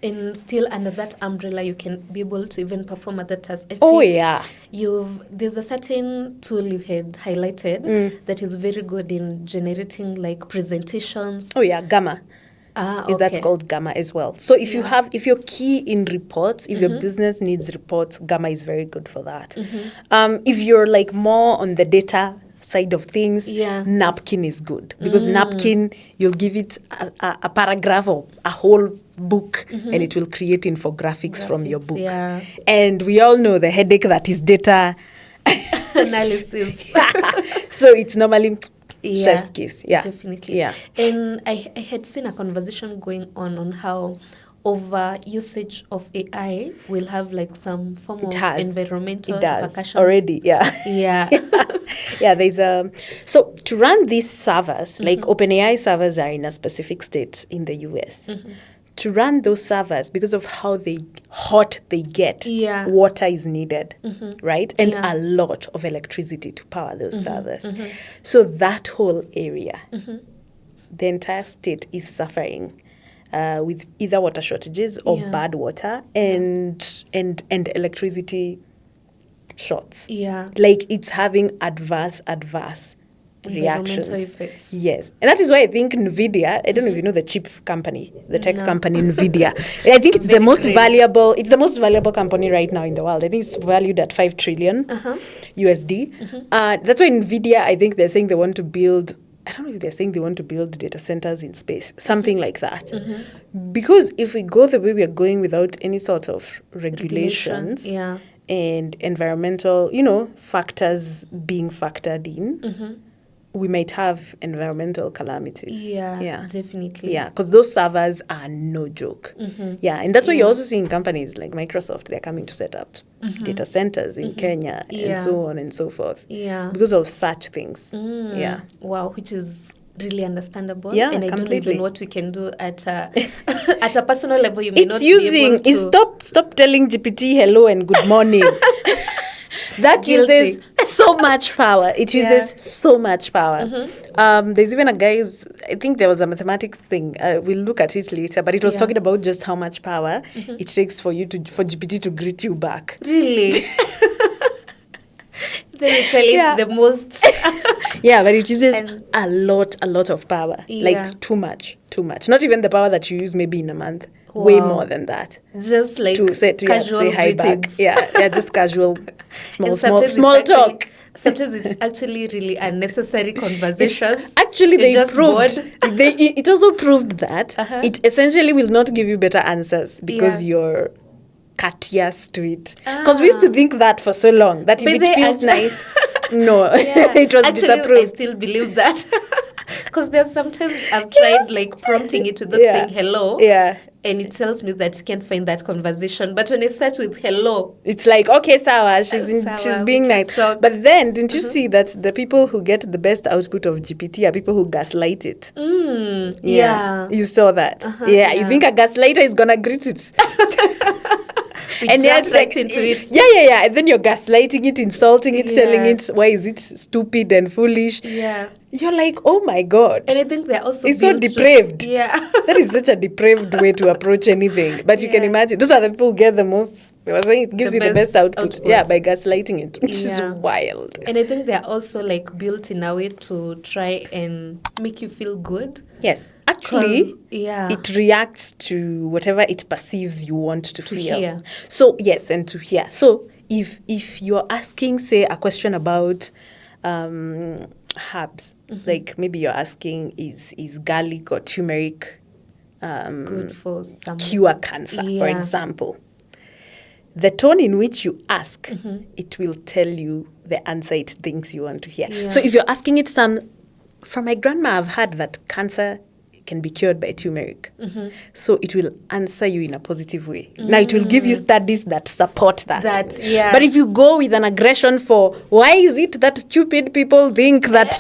S2: And still under that umbrella, you can be able to even perform other tasks.
S1: Oh, yeah.
S2: There's a certain tool you had highlighted that is very good in generating like presentations.
S1: Oh, yeah, Gamma. That's called Gamma as well. So if you're key in reports, if your business needs reports, Gamma is very good for that. If you're like more on the data side of things, Napkin is good, because Napkin, you'll give it a paragraph or a whole book and it will create infographics from your book. And we all know the headache that is data
S2: analysis.
S1: So it's normally chef's kiss.
S2: Definitely.
S1: Yeah.
S2: And I had seen a conversation going on how over usage of AI will have like some form of environmental repercussions.
S1: Already.
S2: Yeah.
S1: There's so to run these servers, like OpenAI servers are in a specific state in the US. To run those servers, because of how hot they get, water is needed, right? And a lot of electricity to power those servers. So that whole area, the entire state is suffering with either water shortages or bad water and electricity shorts. Like, it's having adverse reactions.
S2: Effects.
S1: Yes. And that is why I think NVIDIA, I don't know if you know the chip company, the tech company NVIDIA. I think it's the most valuable company right now in the world. I think it's valued at 5 trillion USD. That's why NVIDIA, I think they're saying they want to build, I don't know if they're saying they want to build data centers in space, something like that. Because if we go the way we are going without any sort of regulations and environmental, factors being factored in, we might have environmental calamities.
S2: Definitely.
S1: Because those servers are no joke. And that's why you're also seeing companies like Microsoft, they're coming to set up data centers in Kenya and so on and so forth. Because of such things.
S2: Wow, which is really understandable.
S1: And
S2: I
S1: completely.
S2: don't even know what we can do at a personal level. You may not be able to...
S1: Stop telling GPT hello and good morning. That uses so much power. It uses so much power. There's even a guy I think there was a mathematics thing. We'll look at it later, but it was talking about just how much power it takes for GPT to greet you back.
S2: Really? Then you tell it's the most...
S1: but it uses a lot of power. Like, too much. Not even the power that you use maybe in a month. way more than that.
S2: Just like
S1: to say
S2: casual
S1: hi back.
S2: greetings.
S1: Yeah, just casual small
S2: Sometimes
S1: talk.
S2: Sometimes it's actually really unnecessary conversations.
S1: Actually, they
S2: just
S1: proved
S2: bored.
S1: it also proved that
S2: Uh-huh.
S1: it essentially will not give you better answers because
S2: Yeah.
S1: you're courteous to it. Because we used to think that for so long that if
S2: But
S1: it
S2: they
S1: feels nice, no,
S2: Yeah.
S1: it was
S2: Actually,
S1: disapproved.
S2: I still believe that. Because there's sometimes I've tried like prompting it without
S1: Yeah.
S2: saying hello.
S1: Yeah.
S2: And it tells me that you can't find that conversation. But when it starts with hello,
S1: It's like, okay, Sawa, she's
S2: Sawa,
S1: being
S2: we can
S1: nice.
S2: talk.
S1: But then, didn't you see that the people who get the best output of GPT are people who gaslight it?
S2: yeah.
S1: You saw that.
S2: Yeah.
S1: You think a gaslighter is going to greet it?
S2: We
S1: And
S2: jump
S1: yet,
S2: right into it.
S1: Yeah. And then you're gaslighting it, insulting it, telling
S2: Yeah.
S1: it, why is it stupid and foolish?
S2: Yeah.
S1: You're like, oh my God.
S2: And I think they're also
S1: It's so
S2: built to-
S1: depraved.
S2: Yeah.
S1: That is such a depraved way to approach anything. But you can
S2: Yeah.
S1: imagine, those are the people who get the most, they were saying it gives
S2: The
S1: you the
S2: best
S1: best output. Yeah,
S2: output.
S1: by gaslighting it, which is
S2: Yeah.
S1: wild.
S2: And I think they're also like built in a way to try and make you feel good.
S1: Yes. Actually,
S2: 'Cause, yeah.
S1: it reacts to whatever it perceives you want to feel.
S2: hear.
S1: So, yes, and to hear. So, if you're asking, say, a question about herbs, like maybe you're asking, is garlic or turmeric
S2: Good for some
S1: cure cancer, for
S2: Yeah.
S1: example? The tone in which you ask, it will tell you the answer it thinks you want to hear.
S2: Yeah.
S1: So if you're asking it from my grandma, I've heard that cancer can be cured by turmeric. So it will answer you in a positive way. Now it will give you studies that support that.
S2: Yeah.
S1: But if you go with an aggression for why is it that stupid people think that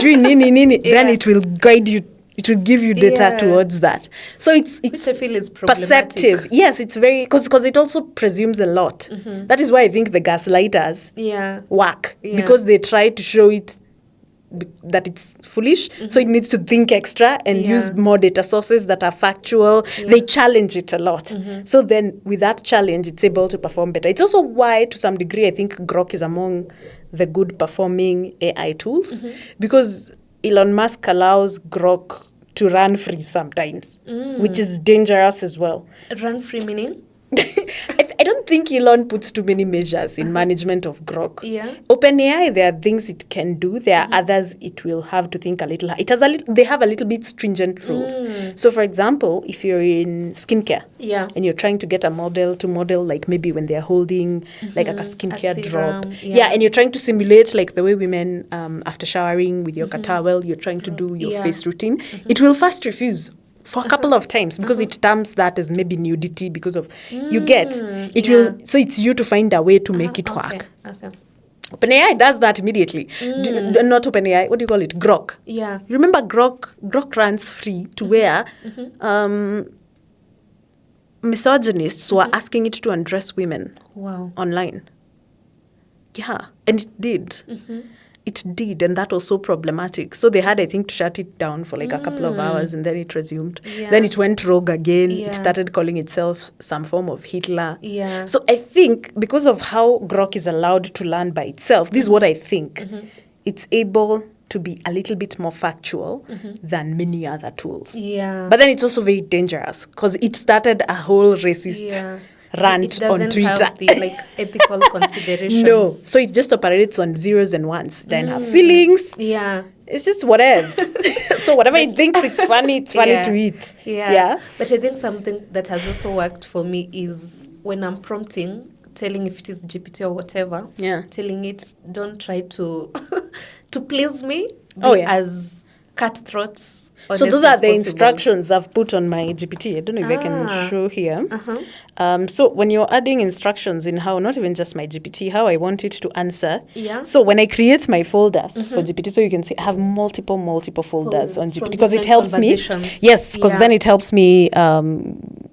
S1: then it will guide you. It will give you data
S2: Yeah.
S1: towards that. So it's
S2: which I feel is problematic.
S1: perceptive. Yes, it's very because it also presumes a lot. That is why I think the gaslighters
S2: Yeah.
S1: work
S2: Yeah.
S1: because they try to show it that it's foolish, so it needs to think extra and
S2: Yeah.
S1: use more data sources that are factual. They challenge it a lot. So then with that challenge, it's able to perform better. It's also why, to some degree, I think Grok is among the good performing AI tools because Elon Musk allows Grok to run free sometimes, which is dangerous as well.
S2: Run free meaning?
S1: I don't think Elon puts too many measures in management of Grok.
S2: Yeah.
S1: OpenAI, there are things it can do. There are others it will have to think a little. They have a little bit stringent rules. So, for example, if you're in skincare
S2: Yeah.
S1: and you're trying to get a model to model, like maybe when they're holding like a skincare
S2: A
S1: drop.
S2: serum,
S1: Yeah, and you're trying to simulate like the way women after showering with your towel, you're trying to do your
S2: Yeah.
S1: face routine. It will first refuse for a couple of times because it terms that as maybe nudity because of you get it will, so it's you to find a way to make it work.
S2: Okay.
S1: OpenAI does that immediately. Not OpenAI, what do you call it? Grok.
S2: Yeah.
S1: Remember Grok runs free to where misogynists were asking it to undress women
S2: Wow.
S1: online. Yeah, and it did. It did, and that was so problematic. So they had, I think, to shut it down for like a couple of hours, and then it resumed.
S2: Yeah.
S1: Then it went rogue again.
S2: Yeah.
S1: It started calling itself some form of Hitler.
S2: Yeah.
S1: So I think because of how Grok is allowed to learn by itself, this is what I think. It's able to be a little bit more factual than many other tools.
S2: Yeah.
S1: But then it's also very dangerous because it started a whole racist
S2: Yeah.
S1: rant
S2: It
S1: on
S2: doesn't
S1: Twitter.
S2: have the like ethical considerations.
S1: No. So it just operates on zeros and ones. Then have feelings.
S2: Yeah.
S1: It's just whatevs. So whatever it thinks it's funny
S2: Yeah.
S1: to eat.
S2: Yeah. But I think something that has also worked for me is when I'm prompting, telling if it is GPT or whatever, telling it, don't try to to please me, be as cutthroat.
S1: So those are the instructions I've put on my GPT. I don't know if I can show here. So when you're adding instructions in how, not even just my GPT, how I want it to answer.
S2: Yeah.
S1: So when I create my folders for GPT, so you can see I have multiple folders on GPT because it helps me. Yes, because then it helps me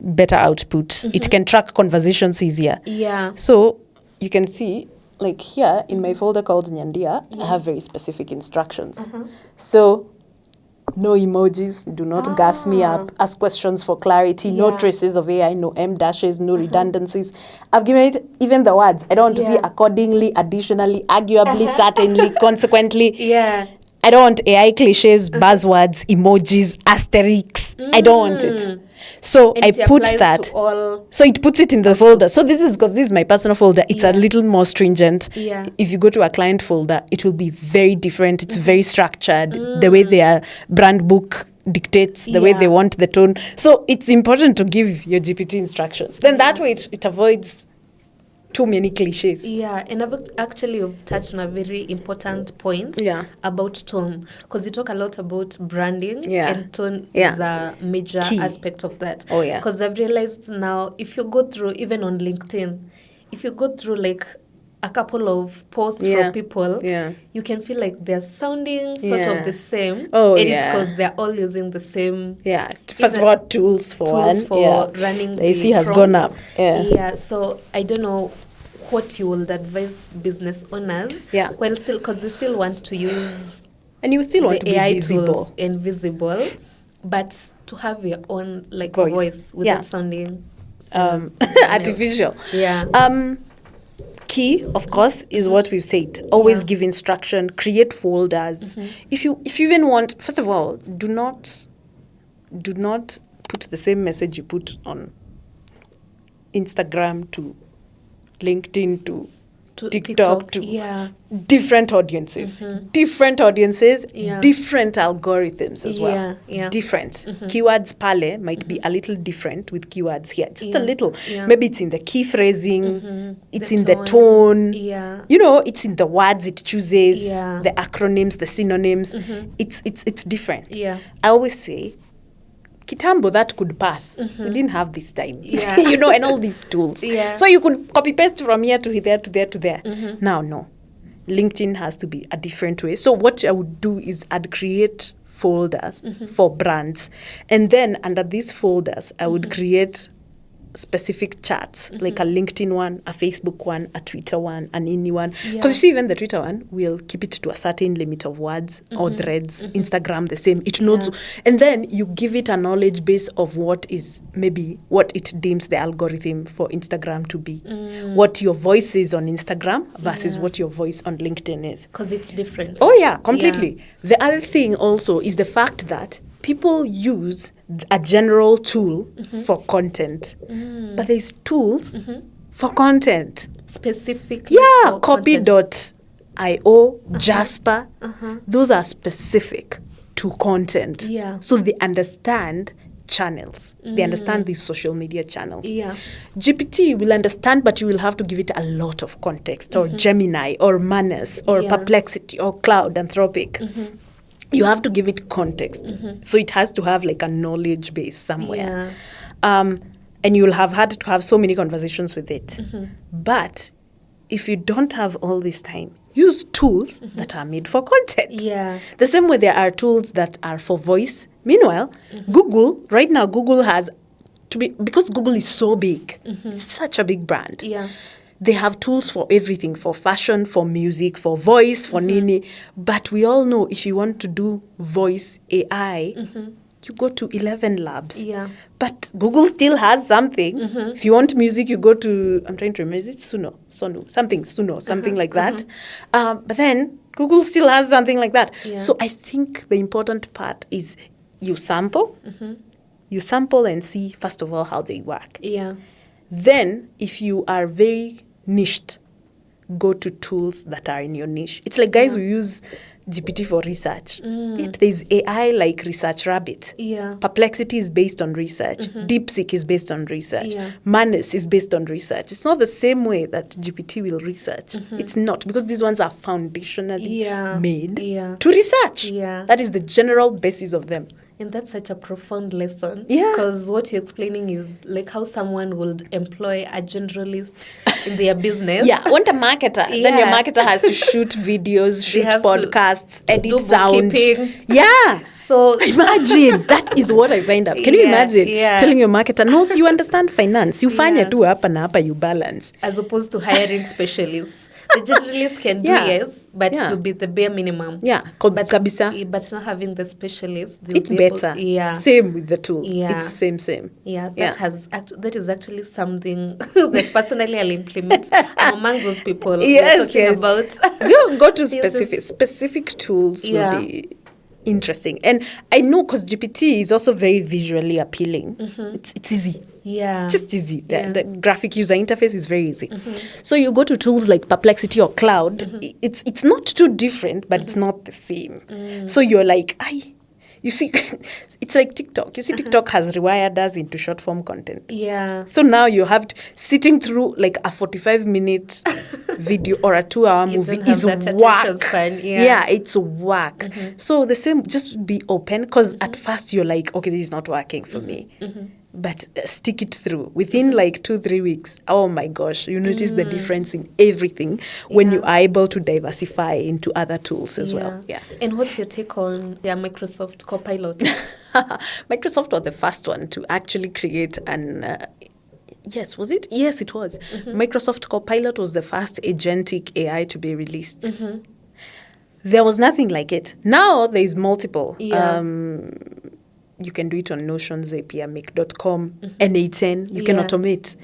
S1: better output. It can track conversations easier.
S2: Yeah.
S1: So you can see, like here in my folder called Nyandia, I have very specific instructions. So no emojis, do not gas me up, ask questions for clarity, no traces of AI, no M dashes, no redundancies. I've given it even the words. I don't want to see accordingly, additionally, arguably, certainly, consequently.
S2: Yeah.
S1: I don't want AI cliches, buzzwords, emojis, asterisks. I don't want it. So
S2: And
S1: I
S2: it
S1: put
S2: applies
S1: that.
S2: to all.
S1: So it puts it in the folder. So this is my personal folder. It's a little more stringent.
S2: Yeah.
S1: If you go to a client folder, it will be very different. It's very structured. The way their brand book dictates, the way they want the tone. So it's important to give your GPT instructions. Then that way it avoids too many cliches.
S2: Yeah, and you've touched on a very important point about tone, because you talk a lot about branding, and tone is a major aspect of that.
S1: Oh, yeah.
S2: Because I've realized now, if you go through, even on LinkedIn, if you go through like a couple of posts from people, you can feel like they're sounding sort of the same.
S1: Oh,
S2: and it's because they're all using the same.
S1: Yeah. First of all, tools for
S2: running
S1: the AC has
S2: prompts.
S1: gone up.
S2: Yeah. So I don't know what you would advise business owners.
S1: Yeah.
S2: Well, still, because we still want to use
S1: and you still want to be
S2: AI
S1: visible.
S2: Tools and visible, but to have your own like voice without sounding
S1: artificial.
S2: Yeah.
S1: Key, of course, is what we've said. Always give instruction, create folders. If you even want, first of all, do not put the same message you put on Instagram to LinkedIn to TikTok to different audiences. Different audiences, different algorithms as well. Different. Keywords pale might be a little different with keywords here. Just a little. Maybe it's in the key phrasing, it's in the tone. You know, it's in the words it chooses, the acronyms, the synonyms. It's different. I always say, Kitambo, that could pass. We didn't have this time. You know, and all these tools. So you could copy paste from here to there to there to there. Now, no. LinkedIn has to be a different way. So what I would do is I'd create folders for brands. And then under these folders, I would create specific chats, like a LinkedIn one, a Facebook one, a Twitter one, an Inni one. Because you see, even the Twitter one, we'll keep it to a certain limit of words or threads. Instagram, the same. It knows. And then you give it a knowledge base of what it deems the algorithm for Instagram to be. What your voice is on Instagram versus what your voice on LinkedIn is.
S2: Because it's different.
S1: Oh, yeah, completely. The other thing also is the fact that people use a general tool for content, but there's tools for content.
S2: Specifically for
S1: copy.io, Jasper, those are specific to content. So they understand channels. They understand these social media channels. GPT will understand, but you will have to give it a lot of context, or Gemini, or Manus, or Perplexity, or Cloud, Anthropic. You have to give it context. So it has to have like a knowledge base somewhere. And you'll have had to have so many conversations with it. But if you don't have all this time, use tools that are made for content. The same way there are tools that are for voice. Meanwhile, right now, Google has because Google is so big, it's such a big brand. They have tools for everything, for fashion, for music, for voice, for Nini. But we all know if you want to do voice AI, you go to 11 labs. But Google still has something. If you want music, you go to, I'm trying to remember, is it Suno, something like that. But then Google still has something like that. So I think the important part is you sample. You sample and see, first of all, how they work. Then, if you are very niched, go to tools that are in your niche. It's like guys who use GPT for research. Yet there's AI like Research Rabbit. Perplexity is based on research. DeepSeek is based on research. Manus is based on research. It's not the same way that GPT will research. It's not, because these ones are foundationally made to research. That is the general basis of them.
S2: And that's such a profound lesson. Because what you're explaining is like how someone would employ a generalist in their business.
S1: Want a marketer. Then your marketer has to shoot videos, shoot podcasts, edit sound. So imagine, that is what I find out. Can you imagine telling your marketer, no, so you understand finance. You fanya tu hapa na hapa, you balance.
S2: As opposed to hiring specialists. The generalist can do but it will be the bare minimum.
S1: Kabisa.
S2: But not having the specialist.
S1: It's better. Same with the tools. It's same.
S2: That is actually something that personally I'll implement. I'm among those people we're talking about.
S1: Go to specific tools will be interesting. And I know because GPT is also very visually appealing. It's easy.
S2: Yeah.
S1: Just easy. The graphic user interface is very easy. So you go to tools like Perplexity or Cloud, it's not too different, but it's not the same. So you're like, you see, it's like TikTok. You see, TikTok has rewired us into short form content.
S2: Yeah.
S1: So now you have sitting through like a 45-minute video or a 2-hour movie is work.
S2: Span.
S1: Yeah, it's work. So the same, just be open, because at first you're like, okay, this is not working for me. But stick it through. Within like 2-3 weeks, oh my gosh, you notice the difference in everything when you are able to diversify into other tools as well. Yeah.
S2: And what's your take on their Microsoft Copilot?
S1: Microsoft was the first one to actually create an... yes, was it? Yes, it was. Microsoft Copilot was the first agentic AI to be released. There was nothing like it. Now there is multiple.
S2: Yeah.
S1: You can do it on Notion, Zapier, Make.com, N8N. You can automate.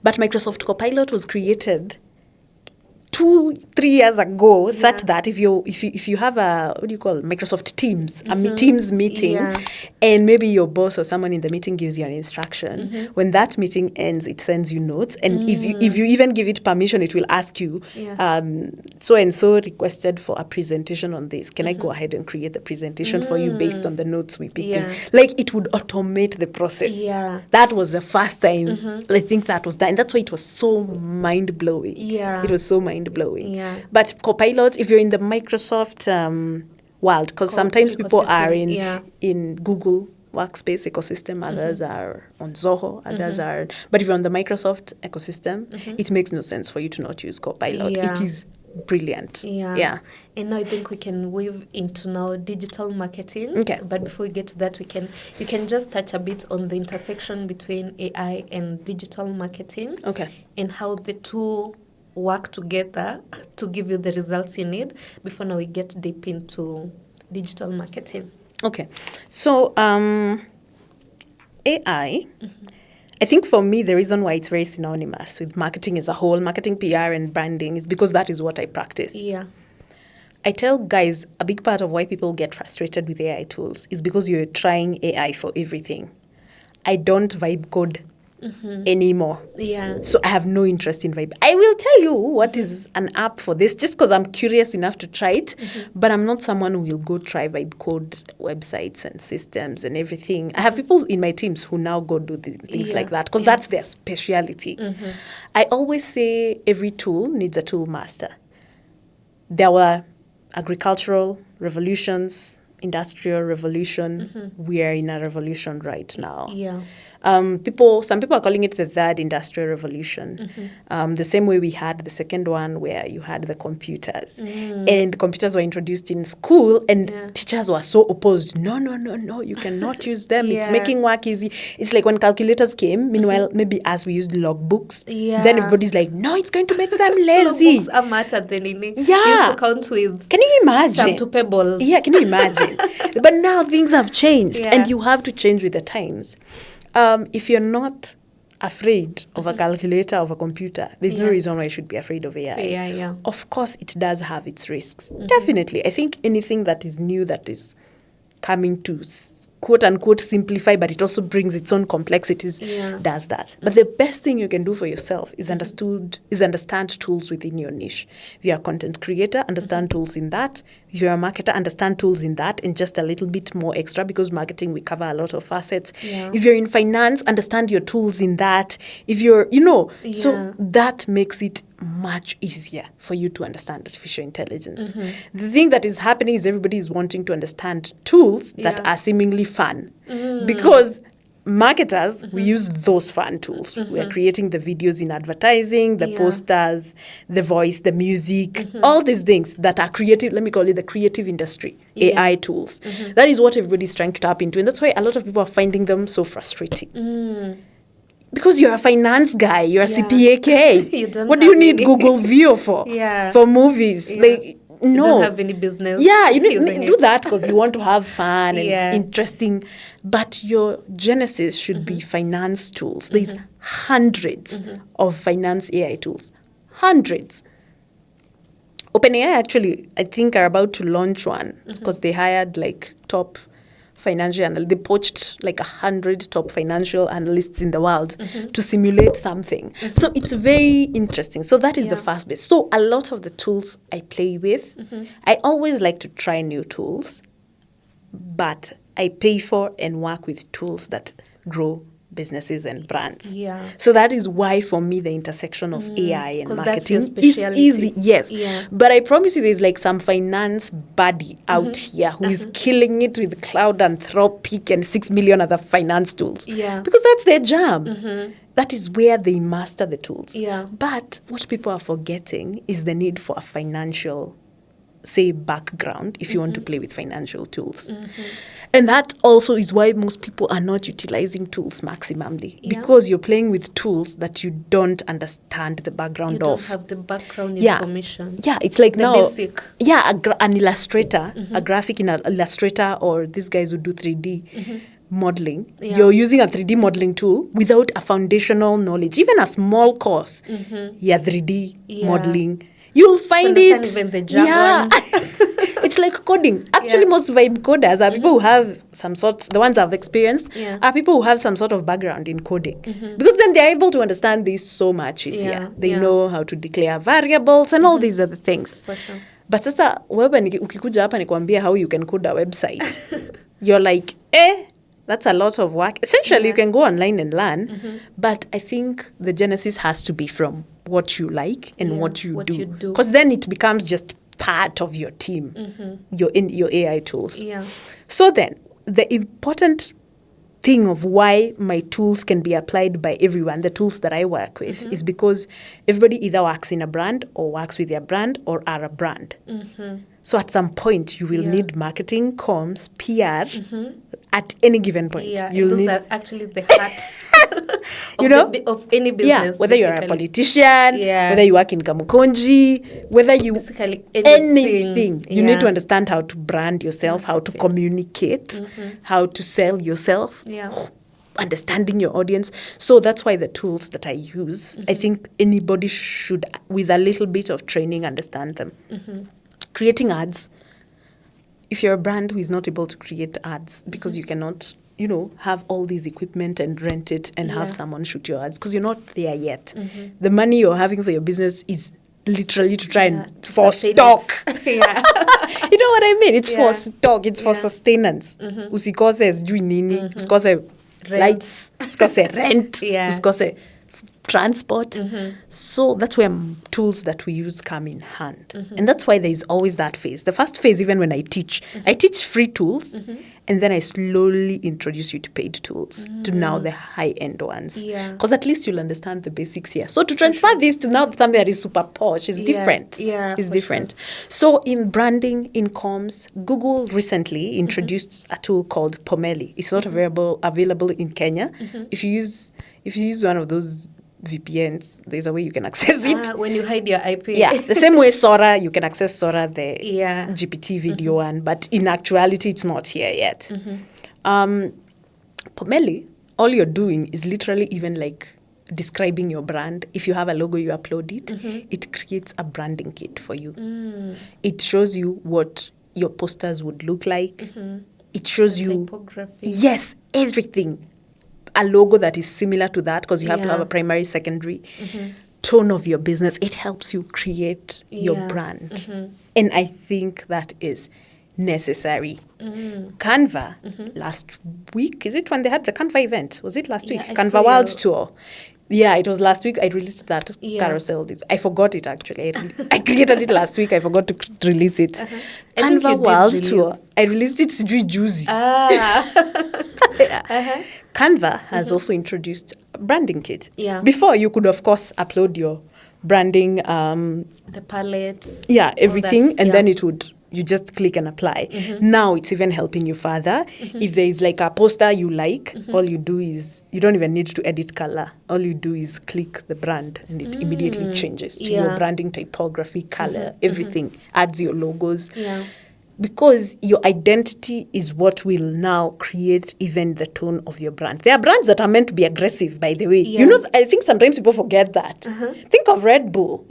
S1: But Microsoft Copilot was created 2-3 years ago, such that if you have a, what do you call it, Microsoft Teams, Teams meeting, and maybe your boss or someone in the meeting gives you an instruction, when that meeting ends, it sends you notes, and if you even give it permission, it will ask you, so and so requested for a presentation on this. Can I go ahead and create the presentation for you based on the notes we picked in? Like, it would automate the process. That was the first time I think that was done. And that's why it was so mind-blowing. It was so mind-blowing. But Copilot, if you're in the Microsoft world, because sometimes people are in Google Workspace ecosystem, others are on Zoho, others are... But if you're on the Microsoft ecosystem, it makes no sense for you to not use Copilot. It is brilliant.
S2: And now I think we can weave into now digital marketing.
S1: Okay.
S2: But before we get to that, you can just touch a bit on the intersection between AI and digital marketing.
S1: Okay.
S2: And how the two work together to give you the results you need before now we get deep into digital marketing. Okay.
S1: So AI, I think for me, the reason why it's very synonymous with marketing as a whole, marketing, PR, and branding, is because that is what I practice. I tell guys a big part of why people get frustrated with AI tools is because you're trying AI for everything. I don't vibe code anymore. So I have no interest in vibe. I will tell you what is an app for this just because I'm curious enough to try it, but I'm not someone who will go try vibe code websites and systems and everything. I have people in my teams who now go do things like that because that's their speciality. I always say every tool needs a tool master. There were agricultural revolutions, industrial revolution. We are in a revolution right now. Some people are calling it the third industrial revolution. The same way we had the second one where you had the computers. And computers were introduced in school and teachers were so opposed. No, you cannot use them. It's making work easy. It's like when calculators came, meanwhile, maybe as we used logbooks, then everybody's like, no, it's going to make them lazy.
S2: Logbooks are matter than in it. You used to count with.
S1: Can you imagine?
S2: Some to pebbles.
S1: Yeah, can you imagine? But now things have changed and you have to change with the times. If you're not afraid of a calculator, of a computer, there's no reason why you should be afraid of AI. Of course, it does have its risks. Definitely. I think anything that is new, that is coming to quote-unquote simplify, but it also brings its own complexities, does that. But the best thing you can do for yourself is understand tools within your niche. If you're a content creator, understand tools in that. If you're a marketer, understand tools in that, and just a little bit more extra, because marketing, we cover a lot of facets. If you're in finance, understand your tools in that. If you're, so that makes it much easier for you to understand artificial intelligence. The thing that is happening is everybody is wanting to understand tools that are seemingly fun, because marketers, we use those fun tools. We are creating the videos in advertising, the posters, the voice, the music, all these things that are creative. Let me call it the creative industry, AI tools. That is what everybody's trying to tap into. And that's why a lot of people are finding them so frustrating. Because you're a finance guy, you're a CPA. What do you need Google View for? For movies. Like, no.
S2: You don't have any business.
S1: You need do that because you want to have fun and it's interesting. But your genesis should be finance tools. There's hundreds of finance AI tools. Hundreds. OpenAI actually, I think, are about to launch one because they hired like top financial analysts. They poached like 100 top financial analysts in the world to simulate something. So it's very interesting. So that is the first bit. So a lot of the tools I play with, I always like to try new tools, but I pay for and work with tools that grow businesses and brands.
S2: Yeah.
S1: So that is why for me the intersection of AI and
S2: 'Cause that's your
S1: marketing is
S2: specialty.
S1: easy. Yes.
S2: Yeah.
S1: But I promise you there's like some finance buddy out here who is killing it with Cloud Anthropic and 6 million other finance tools.
S2: Yeah.
S1: Because that's their job. That is where they master the tools.
S2: Yeah.
S1: But what people are forgetting is the need for a financial, say, background if you want to play with financial tools. And that also is why most people are not utilizing tools maximally, because you're playing with tools that you don't understand the background
S2: You don't
S1: of.
S2: have the background information.
S1: Yeah, it's like
S2: The
S1: now.
S2: basic.
S1: Yeah, an illustrator, a graphic in an illustrator, or these guys who do 3D modeling.
S2: Yeah.
S1: You're using a 3D modeling tool without a foundational knowledge, even a small course. 3D modeling. You'll find
S2: understand
S1: it.
S2: even the jargon.
S1: It's like coding. Actually, most vibe coders are people who have some sort, the ones I've experienced, are people who have some sort of background in coding. Because then they're able to understand this so much easier.
S2: Yeah,
S1: They know how to declare variables and all these other things.
S2: For sure.
S1: But sasa, wewe ukikuja hapa nikwambia how you can code a website, you're like, that's a lot of work. Essentially, you can go online and learn, but I think the genesis has to be from what you like and what you do. Because then it becomes just part of your team, your AI tools.
S2: Yeah.
S1: So then, the important thing of why my tools can be applied by everyone, the tools that I work with, is because everybody either works in a brand or works with their brand or are a brand. So at some point, you will need marketing, comms, PR at any given point.
S2: Yeah,
S1: You'll
S2: those
S1: need,
S2: are actually the heart of any business.
S1: yeah, whether you're a politician,
S2: Yeah.
S1: whether you work in Kamukonji, whether you
S2: Basically
S1: anything. You need to
S2: Yeah.
S1: understand how to brand yourself, how to communicate, how to sell yourself,
S2: Yeah.
S1: understanding your audience. So that's why the tools that I use, I think anybody should, with a little bit of training, understand them. Creating ads. If you're a brand who is not able to create ads because you cannot, have all this equipment and rent it and have someone shoot your ads because you're not there yet. The money you're having for your business is literally to try and for stock.
S2: Yeah.
S1: You know what I mean? It's for stock. It's for sustenance. Usikose sijui nini. Usikose lights. Usikose rent. Usikose transport. So that's where tools that we use come in hand. And that's why there is always that phase. The first phase, even when I teach free tools, and then I slowly introduce you to paid tools, to now the high-end ones. Because at least you'll understand the basics here. So to transfer this to now something that is super posh is different. It's different. Sure. So in branding, in comms, Google recently introduced a tool called Pomeli. It's not available in Kenya. If you use one of those VPNs, there's a way you can access it.
S2: When you hide your IP.
S1: Yeah, the same way Sora, you can access Sora, the GPT video one, but in actuality, it's not here yet. Pomeli, all you're doing is literally even like describing your brand. If you have a logo, you upload it. It creates a branding kit for you. It shows you what your posters would look like. It shows you
S2: typography.
S1: Yes, everything. A logo that is similar to that because you have to have a primary, secondary tone of your business. It helps you create your brand. And I think that is necessary. Canva, last week, is it when they had the Canva event? Was it last week? Canva World Tour. Yeah, it was last week. I released that carousel. I forgot it actually. I created it last week. I forgot to release it. Canva World Tour. I released it juicy. Canva has also introduced a branding kit. Before, you could, of course, upload your branding.
S2: The palette.
S1: Yeah, everything. And then you just click and apply. Now it's even helping you further. If there is like a poster you like, all you do is, you don't even need to edit color. All you do is click the brand and it immediately changes to your branding typography, color, everything. Adds your logos. Because your identity is what will now create even the tone of your brand. There are brands that are meant to be aggressive, by the way. I think sometimes people forget that. Think of Red Bull.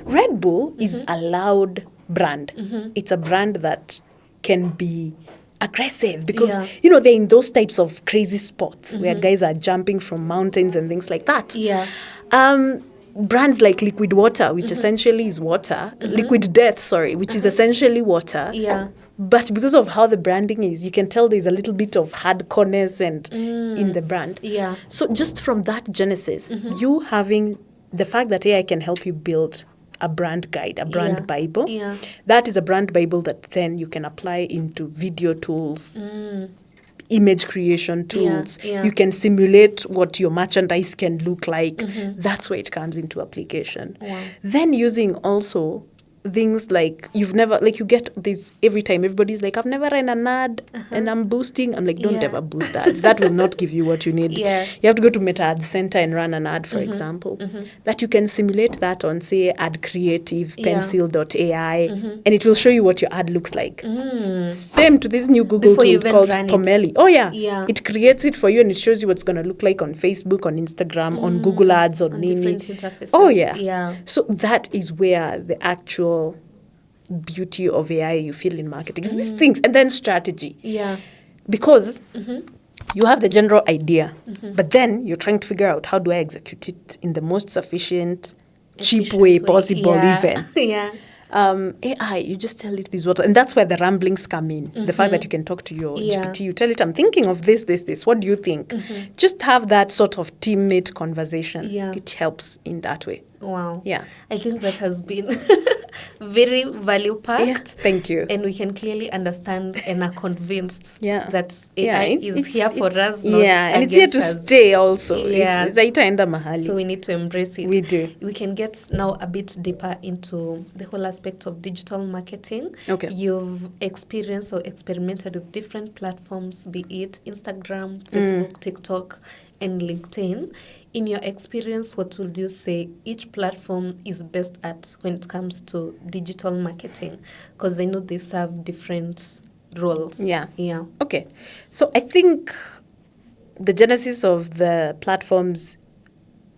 S1: Red Bull is a loud brand. It's a brand that can be aggressive because, they're in those types of crazy spots where guys are jumping from mountains and things like that.
S2: Yeah.
S1: Brands like Liquid Water, which essentially is water, Liquid Death, which is essentially water.
S2: Yeah.
S1: But because of how the branding is, you can tell there's a little bit of hardcoreness and in the brand.
S2: Yeah.
S1: So just from that genesis, you having the fact that AI can help you build a brand guide, a brand Bible.
S2: Yeah.
S1: That is a brand Bible that then you can apply into video tools, image creation tools.
S2: Yeah.
S1: You can simulate what your merchandise can look like. That's where it comes into application.
S2: Wow.
S1: Then using also things like you get this every time everybody's like, I've never ran an ad and I'm boosting. I'm like, don't ever boost ads. That will not give you what you need.
S2: Yeah.
S1: You have to go to Meta Ad Center and run an ad, for example. That you can simulate that on, say, Ad Creative, Pencil.ai, and it will show you what your ad looks like. Same to this new Google
S2: Before you
S1: tool
S2: even
S1: called
S2: run it.
S1: Pomeli. Oh, yeah.
S2: Yeah.
S1: It creates it for you and it shows you what's going to look like on Facebook, on Instagram, on Google Ads, on Nini.
S2: different interfaces.
S1: Oh, yeah.
S2: Yeah.
S1: So that is where the actual beauty of AI you feel in marketing. These things. And then strategy.
S2: Yeah.
S1: Because you have the general idea, but then you're trying to figure out how do I execute it in the most efficient cheap way possible even.
S2: Yeah.
S1: AI, you just tell it this, what, and that's where the ramblings come in. The fact that you can talk to your GPT, you tell it, I'm thinking of this, what do you think? Just have that sort of teammate conversation.
S2: Yeah.
S1: It helps in that way.
S2: Wow.
S1: Yeah.
S2: I think that has been very value-packed.
S1: Yeah, thank you.
S2: And we can clearly understand and are convinced
S1: Yeah.
S2: that AI is here for us, not
S1: and it's here to
S2: against us.
S1: stay also.
S2: Yeah.
S1: It's itaenda mahali.
S2: So we need to embrace it.
S1: We do.
S2: We can get now a bit deeper into the whole aspect of digital marketing.
S1: Okay.
S2: You've experienced or experimented with different platforms, be it Instagram, Facebook, TikTok, and LinkedIn. In your experience, what would you say each platform is best at when it comes to digital marketing? Because I know they serve different roles.
S1: Yeah.
S2: Yeah.
S1: Okay. So I think the genesis of the platforms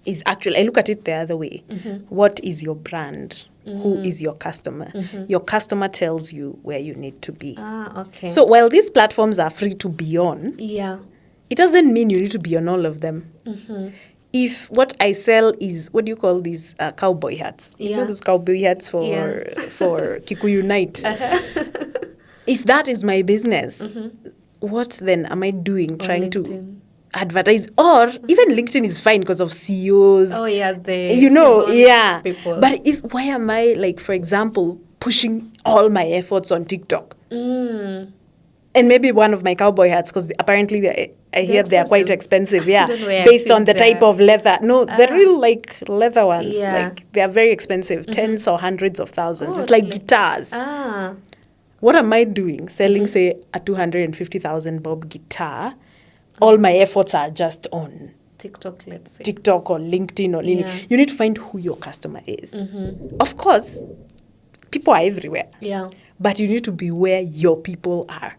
S1: is actually, I look at it the other way. What is your brand? Who is your customer? Your customer tells you where you need to be.
S2: Ah, okay.
S1: So while these platforms are free to be on,
S2: yeah.
S1: it doesn't mean you need to be on all of them. If what I sell is, what do you call these cowboy hats? You know those cowboy hats for Kikuyu night. If that is my business, what then am I doing trying to advertise? Or even LinkedIn is fine because of CEOs.
S2: Oh, yeah.
S1: People. But why am I, like, for example, pushing all my efforts on TikTok? And maybe one of my cowboy hats, because apparently I hear they're quite expensive, based on the type of leather. No, they're real, like, leather ones.
S2: Yeah.
S1: Like, they're very expensive, tens or hundreds of thousands. It's like guitars. What am I doing? Selling, say, a 250,000 bob guitar. All my efforts are just on
S2: TikTok, let's say.
S1: TikTok or LinkedIn or Nini. You need to find who your customer is. Of course, people are everywhere.
S2: Yeah.
S1: But you need to be where your people are.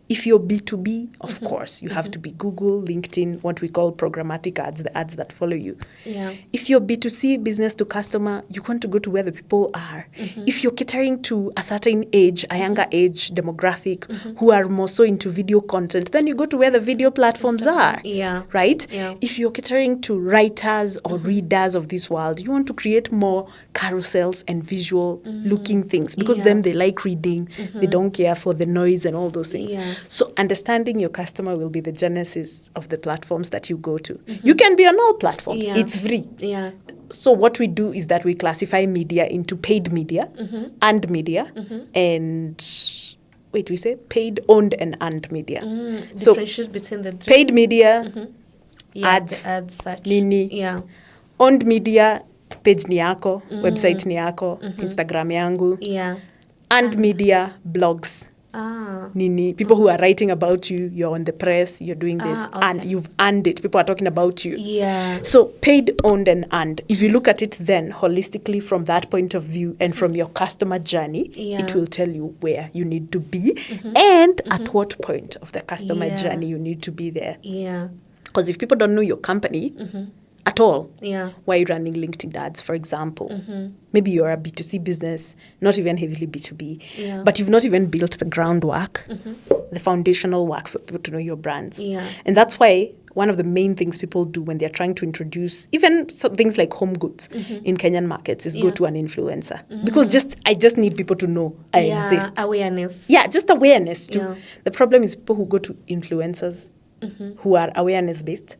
S1: If you're B2B, of course, you have to be Google, LinkedIn, what we call programmatic ads, the ads that follow you.
S2: Yeah.
S1: If you're B2C, business to customer, you want to go to where the people are. If you're catering to a certain age, a younger age demographic, who are more so into video content, then you go to where the video platforms are.
S2: Yeah.
S1: Right?
S2: Yeah.
S1: If you're catering to writers or readers of this world, you want to create more carousels and visual looking things because them, they like reading. They don't care for the noise and all those things.
S2: Yeah.
S1: So understanding your customer will be the genesis of the platforms that you go to. You can be on all platforms.
S2: Yeah.
S1: It's free.
S2: Yeah.
S1: So what we do is that we classify media into paid media, earned media, and we say paid, owned, and earned media. So
S2: Differentiate between the three.
S1: paid media,
S2: ads,
S1: search,
S2: Nini. Yeah.
S1: owned media, page ni yako, website ni yako, Instagram yangu.
S2: Yeah.
S1: Earned media, blogs. Nini, people who are writing about you, you're on the press, you're doing this, and you've earned it. People are talking about you.
S2: Yeah.
S1: So paid, owned, and earned. If you look at it then holistically from that point of view and from your customer journey, it will tell you where you need to be and at what point of the customer journey you need to be there.
S2: Yeah.
S1: Because if people don't know your company, at all.
S2: Yeah.
S1: Why are you running LinkedIn ads, for example? Maybe you're a B2C business, not even heavily B2B, but you've not even built the groundwork, the foundational work for people to know your brands.
S2: Yeah.
S1: And that's why one of the main things people do when they're trying to introduce even things like home goods in Kenyan markets is go to an influencer. Because I just need people to know I exist.
S2: Awareness.
S1: Yeah, just awareness too.
S2: Yeah.
S1: The problem is people who go to influencers who are awareness-based,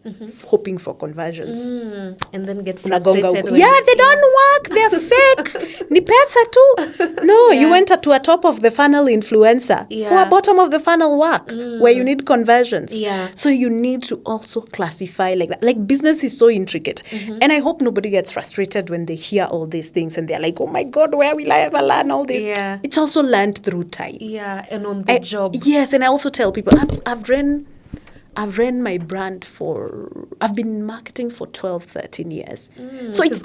S1: hoping for conversions.
S2: And then get frustrated.
S1: They don't work. They're fake. Ni pesa tu. No, you went to a top of the funnel influencer for a bottom of the funnel work where you need conversions.
S2: Yeah.
S1: So you need to also classify like that. Like business is so intricate. And I hope nobody gets frustrated when they hear all these things and they're like, oh my God, where will I ever learn all this?
S2: Yeah.
S1: It's also learned through time.
S2: Yeah, and on the job.
S1: Yes, and I also tell people, I've ran my brand I've been marketing for 12, 13 years. So it's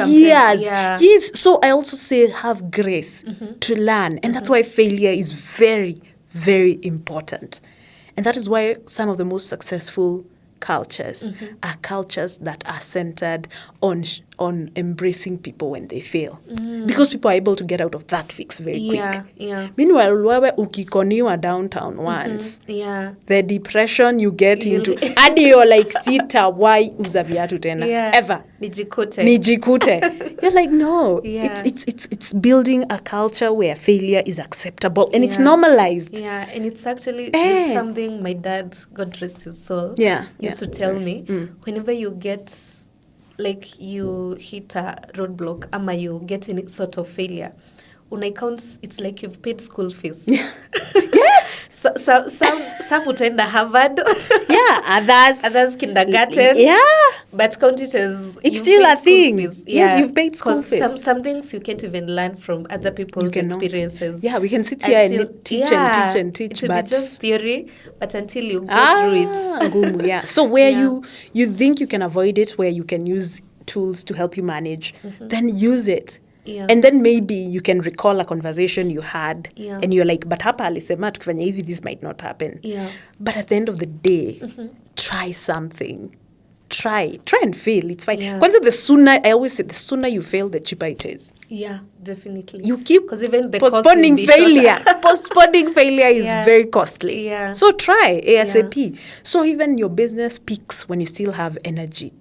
S1: years.
S2: Yeah.
S1: Yes. So I also say have grace to learn. And that's why failure is very, very important. And that is why some of the most successful cultures are cultures that are centered on embracing people when they fail. Because people are able to get out of that fix very quick.
S2: Yeah.
S1: Meanwhile, wewe ukikoniwa downtown once, the depression you get into, hadi you're like, sitawahi uza viatu tena, ever. Nijikute. You're like, no. It's building a culture where failure is acceptable and it's normalized.
S2: Yeah, and it's actually something my dad, God rest his soul, used to tell me. Whenever you get, like, you hit a roadblock, ama you get any sort of failure, unaicount, it's like you've paid school fees.
S1: Yes.
S2: Some utaenda Harvard. Others kindergarten.
S1: Yeah.
S2: But count it as
S1: it's still a thing. Yes, you've paid school fees.
S2: Because some things you can't even learn from other people's experiences.
S1: Yeah, we can sit here and teach and teach.
S2: It will be just theory, but until you go through it.
S1: So where you think you can avoid it, where you can use tools to help you manage, then use it.
S2: Yeah.
S1: And then maybe you can recall a conversation you had and you're like, but hapa alisema tukifanya hivi, this might not happen.
S2: Yeah.
S1: But at the end of the day, try something. Try and fail. It's fine.
S2: Yeah.
S1: I always say, the sooner you fail, the cheaper it is.
S2: Yeah, definitely.
S1: You keep
S2: because even the
S1: postponing failure. Postponing failure is very costly.
S2: Yeah.
S1: So try ASAP. Yeah. So even your business peaks when you still have energy.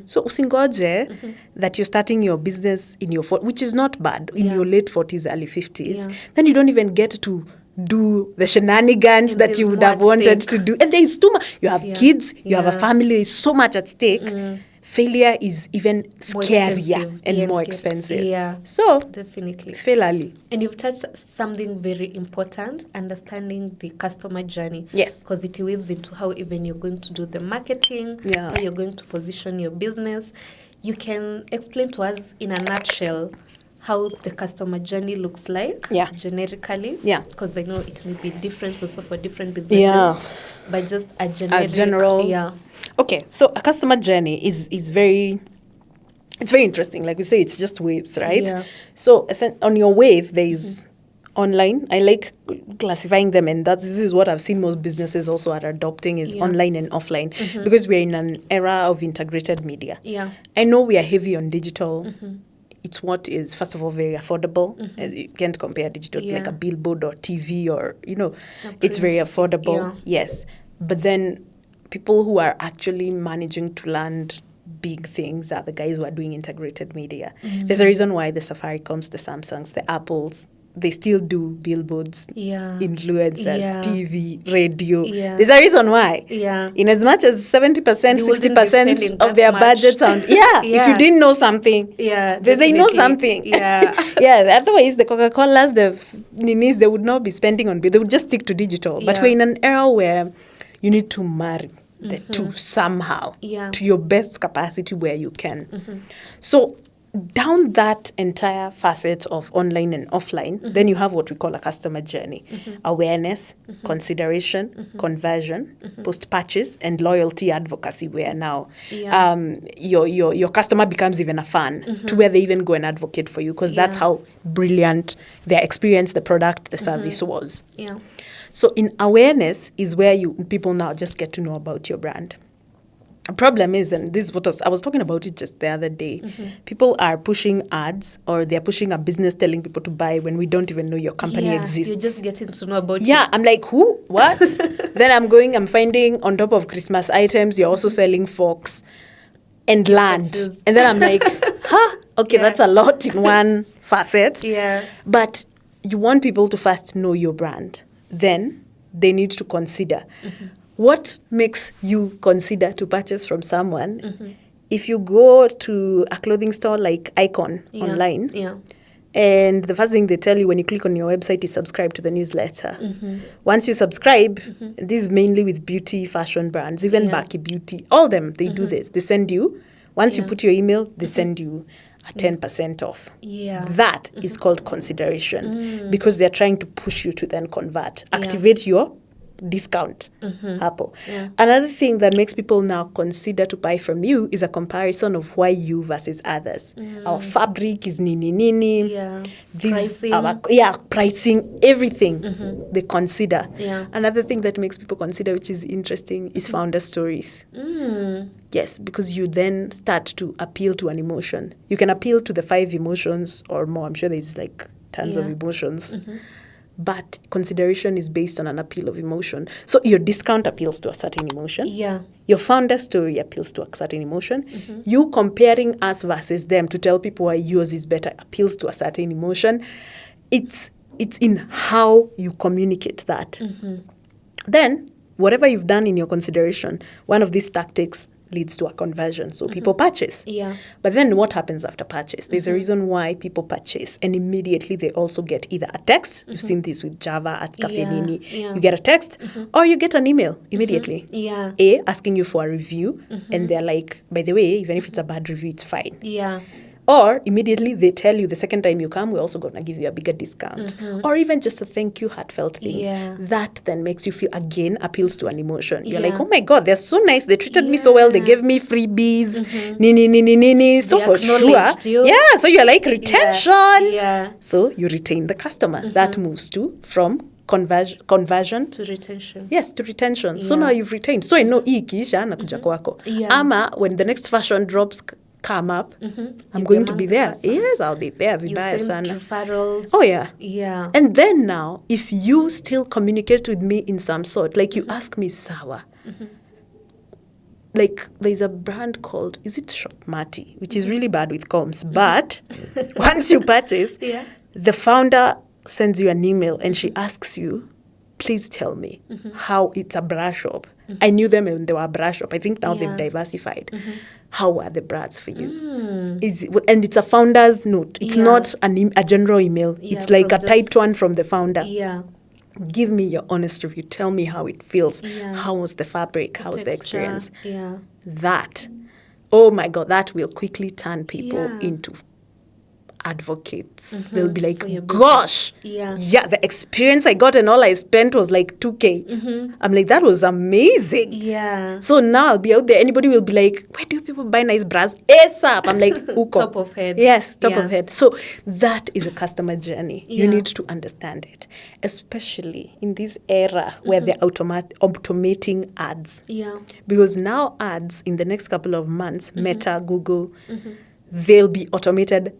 S1: So usingoje that you're starting your business in your which is not bad, in your late 40s, early 50s. Then you don't even get to do the shenanigans
S2: and
S1: that you would have wanted to do. And there's too much. You have kids, you have a family, there's so much at stake. Failure is even scarier and more expensive.
S2: Yeah.
S1: So,
S2: definitely.
S1: Fail early.
S2: And you've touched something very important, understanding the customer journey.
S1: Yes.
S2: Because it weaves into how even you're going to do the marketing, how you're going to position your business. You can explain to us in a nutshell how the customer journey looks like generically.
S1: Yeah.
S2: Because I know it may be different also for different businesses. But just a general.
S1: Okay, so a customer journey is very, it's very interesting. Like we say, it's just waves, right?
S2: Yeah.
S1: So on your wave, there is online. I like classifying them, and this is what I've seen most businesses also are adopting is online and offline, because we're in an era of integrated media.
S2: Yeah.
S1: I know we are heavy on digital. It's what is, first of all, very affordable. You can't compare digital to like a billboard or TV or, it's very affordable. Yeah. Yes. But then people who are actually managing to land big things are the guys who are doing integrated media. There's a reason why the Safaricoms, the Samsungs, the Apples, they still do billboards, influencers, TV, radio. Yeah. There's a reason why.
S2: Yeah.
S1: In as much as 70%, 60% of their budgets on. If you didn't know something, they know something. Yeah. Otherwise, the Coca-Colas, the Ninis, they would not be spending on bill. They would just stick to digital. But we're in an era where you need to marry the two somehow to your best capacity where you can. So down that entire facet of online and offline, then you have what we call a customer journey. Awareness, consideration, conversion, post-purchase, and loyalty advocacy, where now your customer becomes even a fan to where they even go and advocate for you, because that's how brilliant their experience, the product, the service was.
S2: Yeah.
S1: So in awareness is where people now just get to know about your brand. problem is, and this is what I was talking about it just the other day, people are pushing ads or they're pushing a business telling people to buy when we don't even know your company exists.
S2: You're just getting to know about
S1: Yeah, I'm like, who? What? Then I'm finding on top of Christmas items, you're also selling forks and land.
S2: Confused.
S1: And then I'm like, okay, that's a lot in one facet.
S2: Yeah.
S1: But you want people to first know your brand. Then they need to consider. What makes you consider to purchase from someone? If you go to a clothing store like Icon online, and the first thing they tell you when you click on your website is subscribe to the newsletter. Once you subscribe, this is mainly with beauty, fashion brands, even Baki Beauty, all them, they do this. They send you, once you put your email, they send you a 10% off. That is called consideration because they're trying to push you to then convert. Activate your discount. Another thing that makes people now consider to buy from you is a comparison of why you versus others. Our fabric is nini. This
S2: Pricing.
S1: Pricing, everything they consider. Another thing that makes people consider, which is interesting, is founder stories. Yes, because you then start to appeal to an emotion. You can appeal to the 5 emotions or more. I'm sure there's like tons of emotions. But consideration is based on an appeal of emotion. So your discount appeals to a certain emotion. Your founder story appeals to a certain emotion. You comparing us versus them to tell people why yours is better appeals to a certain emotion. It's in how you communicate that. Then, whatever you've done in your consideration, one of these tactics leads to a conversion. So people purchase. But then what happens after purchase? There's a reason why people purchase. And immediately they also get either a text. You've seen this with Java at Cafe Nini. You get a text or you get an email immediately. Asking you for a review. And they're like, by the way, even if it's a bad review, it's fine. Or immediately they tell you the second time you come, we're also going to give you a bigger discount. Or even just a thank you heartfelt thing. That then makes you feel, again, appeals to an emotion. You're like, oh my God, they're so nice. They treated me so well. They gave me freebies. Nini. So for sure.
S2: You.
S1: So you're like, retention. So you retain the customer. That moves from conversion
S2: to retention.
S1: Yes, to retention. So now you've retained. So I know ikiisha nakuja kwako. Ama when the next fashion drops come up, I'm going to be there. Yes, I'll be there.
S2: You send referrals.
S1: Oh, yeah. And then now, if you still communicate with me in some sort, like you ask me, Sawa, like there's a brand called, is it Shopmati, which is really bad with comms, but once you purchase, the founder sends you an email and she asks you, please tell me how it's a bra shop. I knew them when they were a bra shop. I think now they've diversified. How are the bras for you? And it's a founder's note. It's not a general email. It's like a typed one from the founder. Give me your honest review. Tell me how it feels. How was the fabric? How was the experience? That, oh my God, that will quickly turn people into advocates. They'll be like, gosh, the experience I got and all I spent was like 2K. I'm like, that was amazing. So now I'll be out there. Anybody will be like, where do people buy nice bras? ASAP. I'm like, Uko.
S2: Top of head.
S1: Yes, top of head. So that is a customer journey. You need to understand it, especially in this era where they're automating ads. Because now ads in the next couple of months, Meta, Google, they'll be automated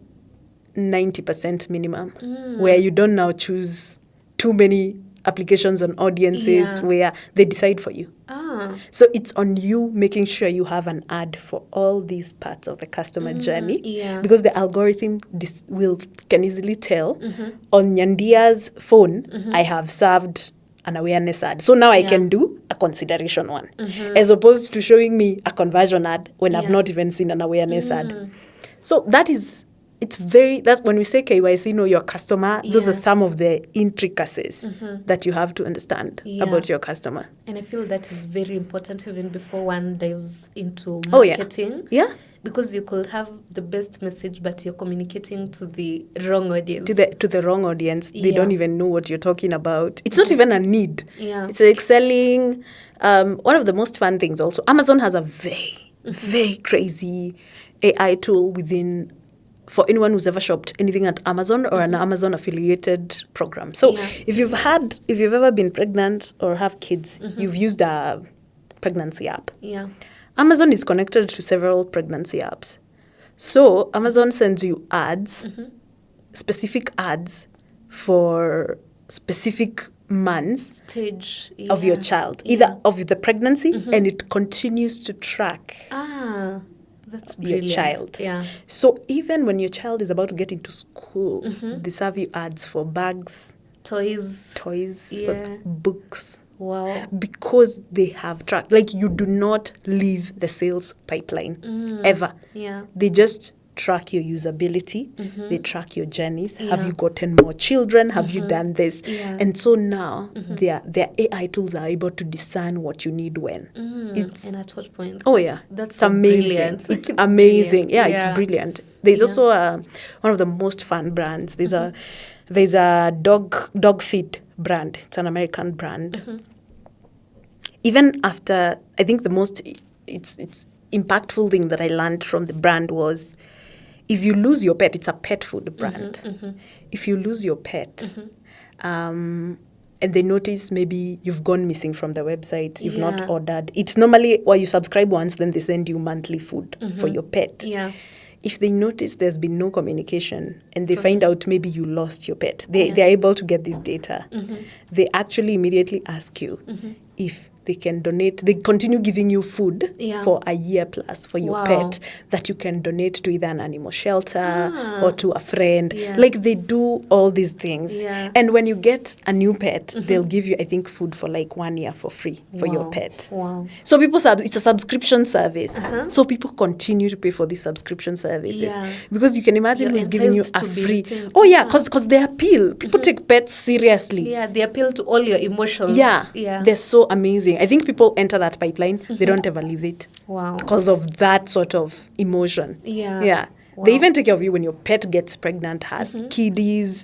S1: 90% minimum, where you don't now choose too many applications on audiences where they decide for you. So it's on you making sure you have an ad for all these parts of the customer journey, because the algorithm can easily tell on Nyandia's phone, I have served an awareness ad. So now I can do a consideration one, as opposed to showing me a conversion ad when I've not even seen an awareness ad. So that's when we say KYC, know your customer, those are some of the intricacies that you have to understand about your customer.
S2: And I feel that is very important even before one dives into marketing. Because you could have the best message, but you're communicating to the wrong audience.
S1: To the wrong audience. They don't even know what you're talking about. It's not even a need. It's like selling. One of the most fun things also, Amazon has a very, very crazy AI tool for anyone who's ever shopped anything at Amazon or an Amazon affiliated program. So if you've ever been pregnant or have kids, you've used a pregnancy app. Amazon is connected to several pregnancy apps. So Amazon sends you ads, specific ads for specific months
S2: Stage
S1: of your child, either of the pregnancy, and it continues to track
S2: that's
S1: your
S2: brilliant.
S1: child.
S2: Yeah.
S1: So even when your child is about to get into school, they serve you ads for bags,
S2: Toys.
S1: for books.
S2: Wow.
S1: Because they have tracked. Like, you do not leave the sales pipeline ever.
S2: Yeah.
S1: They just track your usability. They track your journeys. Have you gotten more children? Have you done this?
S2: Yeah.
S1: And so now their AI tools are able to discern what you need when.
S2: And at what point?
S1: That's
S2: so
S1: amazing.
S2: Brilliant.
S1: It's amazing.
S2: Brilliant.
S1: It's brilliant. There's also one of the most fun brands. There's a dog feed brand. It's an American brand. Even after, I think the most it's impactful thing that I learned from the brand was, if you lose your pet, it's a pet food brand. If you lose your pet, and they notice maybe you've gone missing from the website, you've not ordered. It's normally, you subscribe once, then they send you monthly food for your pet.
S2: Yeah.
S1: If they notice there's been no communication and they find out maybe you lost your pet, they're able to get this data. They actually immediately ask you if they can donate. They continue giving you food for a year plus for your pet that you can donate to either an animal shelter or to a friend. Like, they do all these things. And when you get a new pet, they'll give you, I think, food for like 1 year for free for your pet.
S2: Wow.
S1: So it's a subscription service. So people continue to pay for these subscription services. Because you can imagine who's giving you a free. Because they appeal. People take pets seriously.
S2: Yeah, they appeal to all your emotions.
S1: They're so amazing. I think people enter that pipeline, they don't ever leave it.
S2: Wow.
S1: Because of that sort of emotion.
S2: Wow.
S1: They even take care of you when your pet gets pregnant, has kiddies.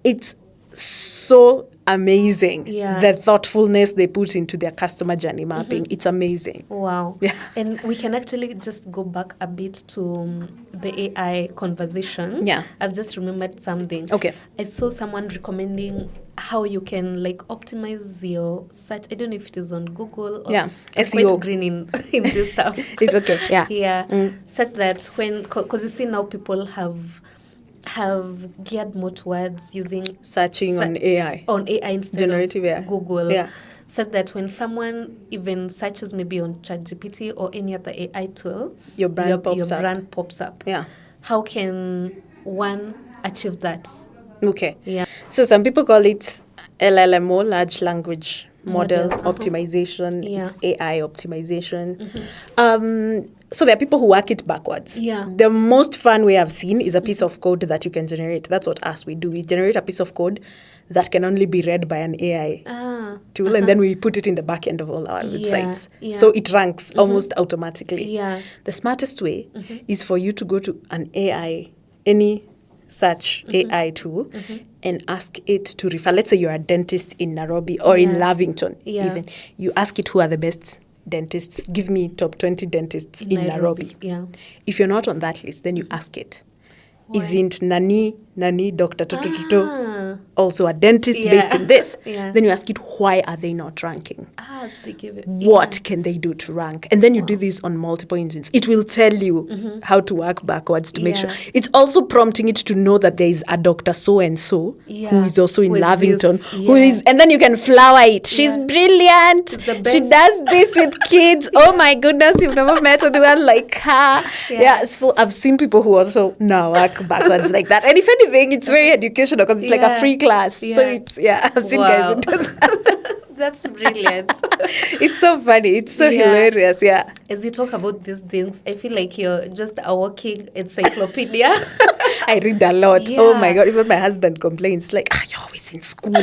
S1: It's so amazing. The thoughtfulness they put into their customer journey mapping. It's amazing.
S2: Wow. And we can actually just go back a bit to the AI conversation. I've just remembered something.
S1: Okay.
S2: I saw someone recommending how you can optimize your search. I don't know if it is on Google or
S1: SEO.
S2: Quite green in this stuff.
S1: It's okay.
S2: Such that because you see now people have geared more towards using
S1: searching on AI
S2: instead
S1: generative
S2: of Google. Such that when someone even searches maybe on ChatGPT or any other AI tool,
S1: your brand
S2: pops up. How can one achieve that?
S1: Okay. So some people call it LLMO, large language model optimization. It's AI optimization. So there are people who work it backwards. The most fun way I've seen is a piece of code that you can generate. That's what we do. We generate a piece of code that can only be read by an AI tool, and then we put it in the back end of all our websites. So it ranks almost automatically. The smartest way is for you to go to an AI, any such AI tool, and ask it to refer. Let's say you're a dentist in Nairobi or in Lavington. Even you ask it who are the best dentists. Give me top 20 dentists in Nairobi. If you're not on that list, then you ask it. Isn't Nani Dr. Tutututu also a dentist based in this? Then you ask it, why are they not ranking?
S2: They give it.
S1: What can they do to rank? And then you do this on multiple engines. It will tell you how to work backwards to make sure. It's also prompting it to know that there is a Dr. So-and-so who is also in Lavington, who is, and then you can flower it. She's brilliant. She does this with kids. Oh my goodness, you've never met anyone like her. So I've seen people who also now work backwards like that. And if anything, it's very educational because it's like a free class. So it's, I've seen guys do that.
S2: That's brilliant.
S1: It's so funny. It's so hilarious.
S2: As you talk about these things, I feel like you're just a walking encyclopedia.
S1: I read a lot. Oh my God. Even my husband complains, like, you're always in school.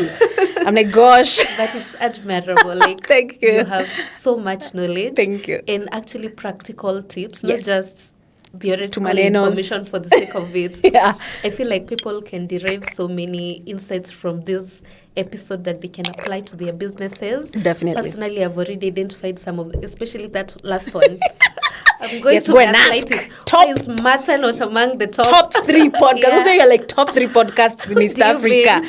S1: I'm like, gosh.
S2: But it's admirable. Like,
S1: thank you.
S2: You have so much knowledge.
S1: Thank you.
S2: And actually practical tips, not just theoretical information for the sake of it. I feel like people can derive so many insights from this episode that they can apply to their businesses.
S1: Definitely.
S2: Personally, I've already identified some of them, especially that last one. I'm going to gaslight it. Why is Martha not among the top
S1: 3 podcasts? Also, you're like top 3 podcasts in East Africa.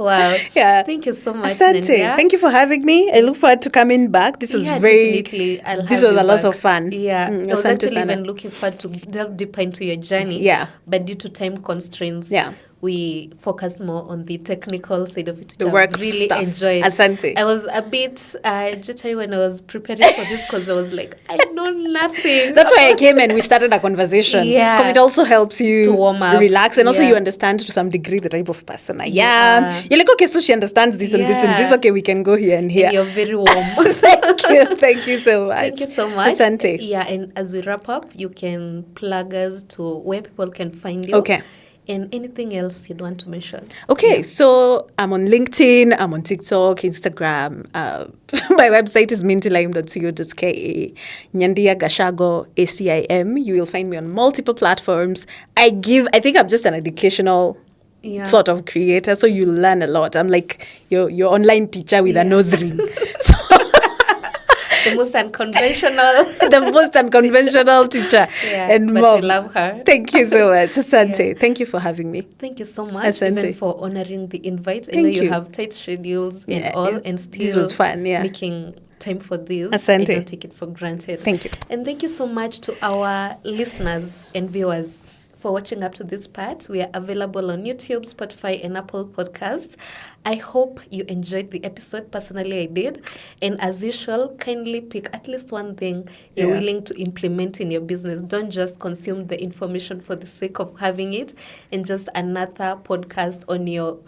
S2: Wow.
S1: Yeah.
S2: Thank you so much,
S1: Asante.
S2: Nyandia.
S1: Thank you for having me. I look forward to coming back. This was
S2: Definitely. I'll
S1: this
S2: have
S1: was
S2: you
S1: a lot
S2: back.
S1: of fun.
S2: Yeah. I was
S1: Asante
S2: actually
S1: sana.
S2: even looking forward to delve deeper into your journey.
S1: Yeah.
S2: But due to time constraints,
S1: Yeah.
S2: we focused more on the technical side of it, which
S1: The
S2: I
S1: work
S2: really
S1: stuff.
S2: enjoyed.
S1: Asante.
S2: I was a bit jittery when I was preparing for this because I was like, I know nothing.
S1: That's why I came and we started a conversation.
S2: Yeah.
S1: Because it also helps you
S2: To warm up.
S1: relax, and also
S2: Yeah.
S1: you understand to some degree the type of person I
S2: You
S1: am.
S2: are.
S1: You're like, okay, so she understands this and this and this.
S2: Yeah.
S1: Okay, we can go here and here.
S2: And you're very warm.
S1: Thank you. Thank you so much.
S2: Thank you so much.
S1: Asante.
S2: Yeah, and as we wrap up, you can plug us to where people can find you.
S1: Okay.
S2: And anything else you'd want to mention.
S1: Okay,
S2: Yeah.
S1: so I'm on LinkedIn, I'm on TikTok, Instagram. My website is mintylime.co.ke. Nyandia Gachago, ACIM. You will find me on multiple platforms. I think I'm just an educational
S2: Yeah.
S1: sort of creator, so you learn a lot. I'm like your online teacher with a
S2: Yeah.
S1: nose ring. So
S2: The most unconventional.
S1: the most unconventional teacher.
S2: Yeah,
S1: And
S2: but
S1: mom.
S2: we love her.
S1: Thank you so much. Asante.
S2: Yeah.
S1: Thank you for having me.
S2: Thank you so much,
S1: Asante.
S2: even for honoring the invite. I know
S1: Thank
S2: you
S1: you.
S2: have tight schedules and
S1: Yeah,
S2: all,
S1: it-
S2: and
S1: this
S2: still
S1: was fun, yeah.
S2: making time for this.
S1: Asante.
S2: I don't take it for granted.
S1: Thank you.
S2: And thank you so much to our listeners and viewers for watching up to this part. We are available on YouTube, Spotify, and Apple Podcasts. I hope you enjoyed the episode. Personally, I did. And as usual, kindly pick at least one thing you're
S1: Yeah.
S2: willing to implement in your business. Don't just consume the information for the sake of having it and just another podcast on your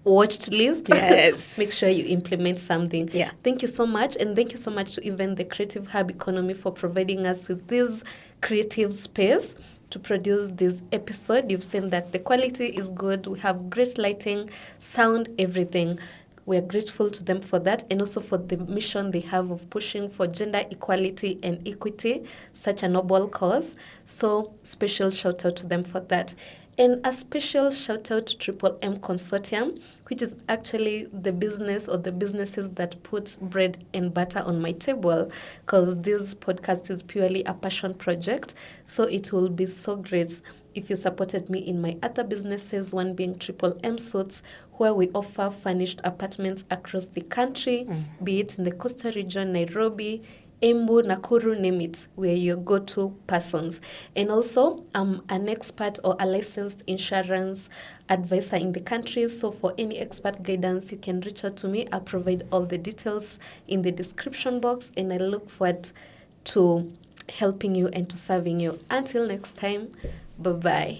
S2: watched list.
S1: Yes.
S2: Make sure you implement something.
S1: Yeah.
S2: Thank you so much. And thank you so much to even the Creative Hub Economy for providing us with this creative space to produce this episode. You've seen that the quality is good. We have great lighting, sound, everything. We are grateful to them for that, and also for the mission they have of pushing for gender equality and equity, such a noble cause. So special shout out to them for that. And a special shout out to Triple M Consortium, which is actually the business or the businesses that put bread and butter on my table, because this podcast is purely a passion project. So it will be so great if you supported me in my other businesses, one being Triple M Suits, where we offer furnished apartments across the country, be it in the coastal region, Nairobi, Embu, Nakuru, name it, where your go-to persons. And also, I'm an expert or a licensed insurance advisor in the country. So for any expert guidance, you can reach out to me. I'll provide all the details in the description box, and I look forward to helping you and to serving you. Until next time, bye-bye.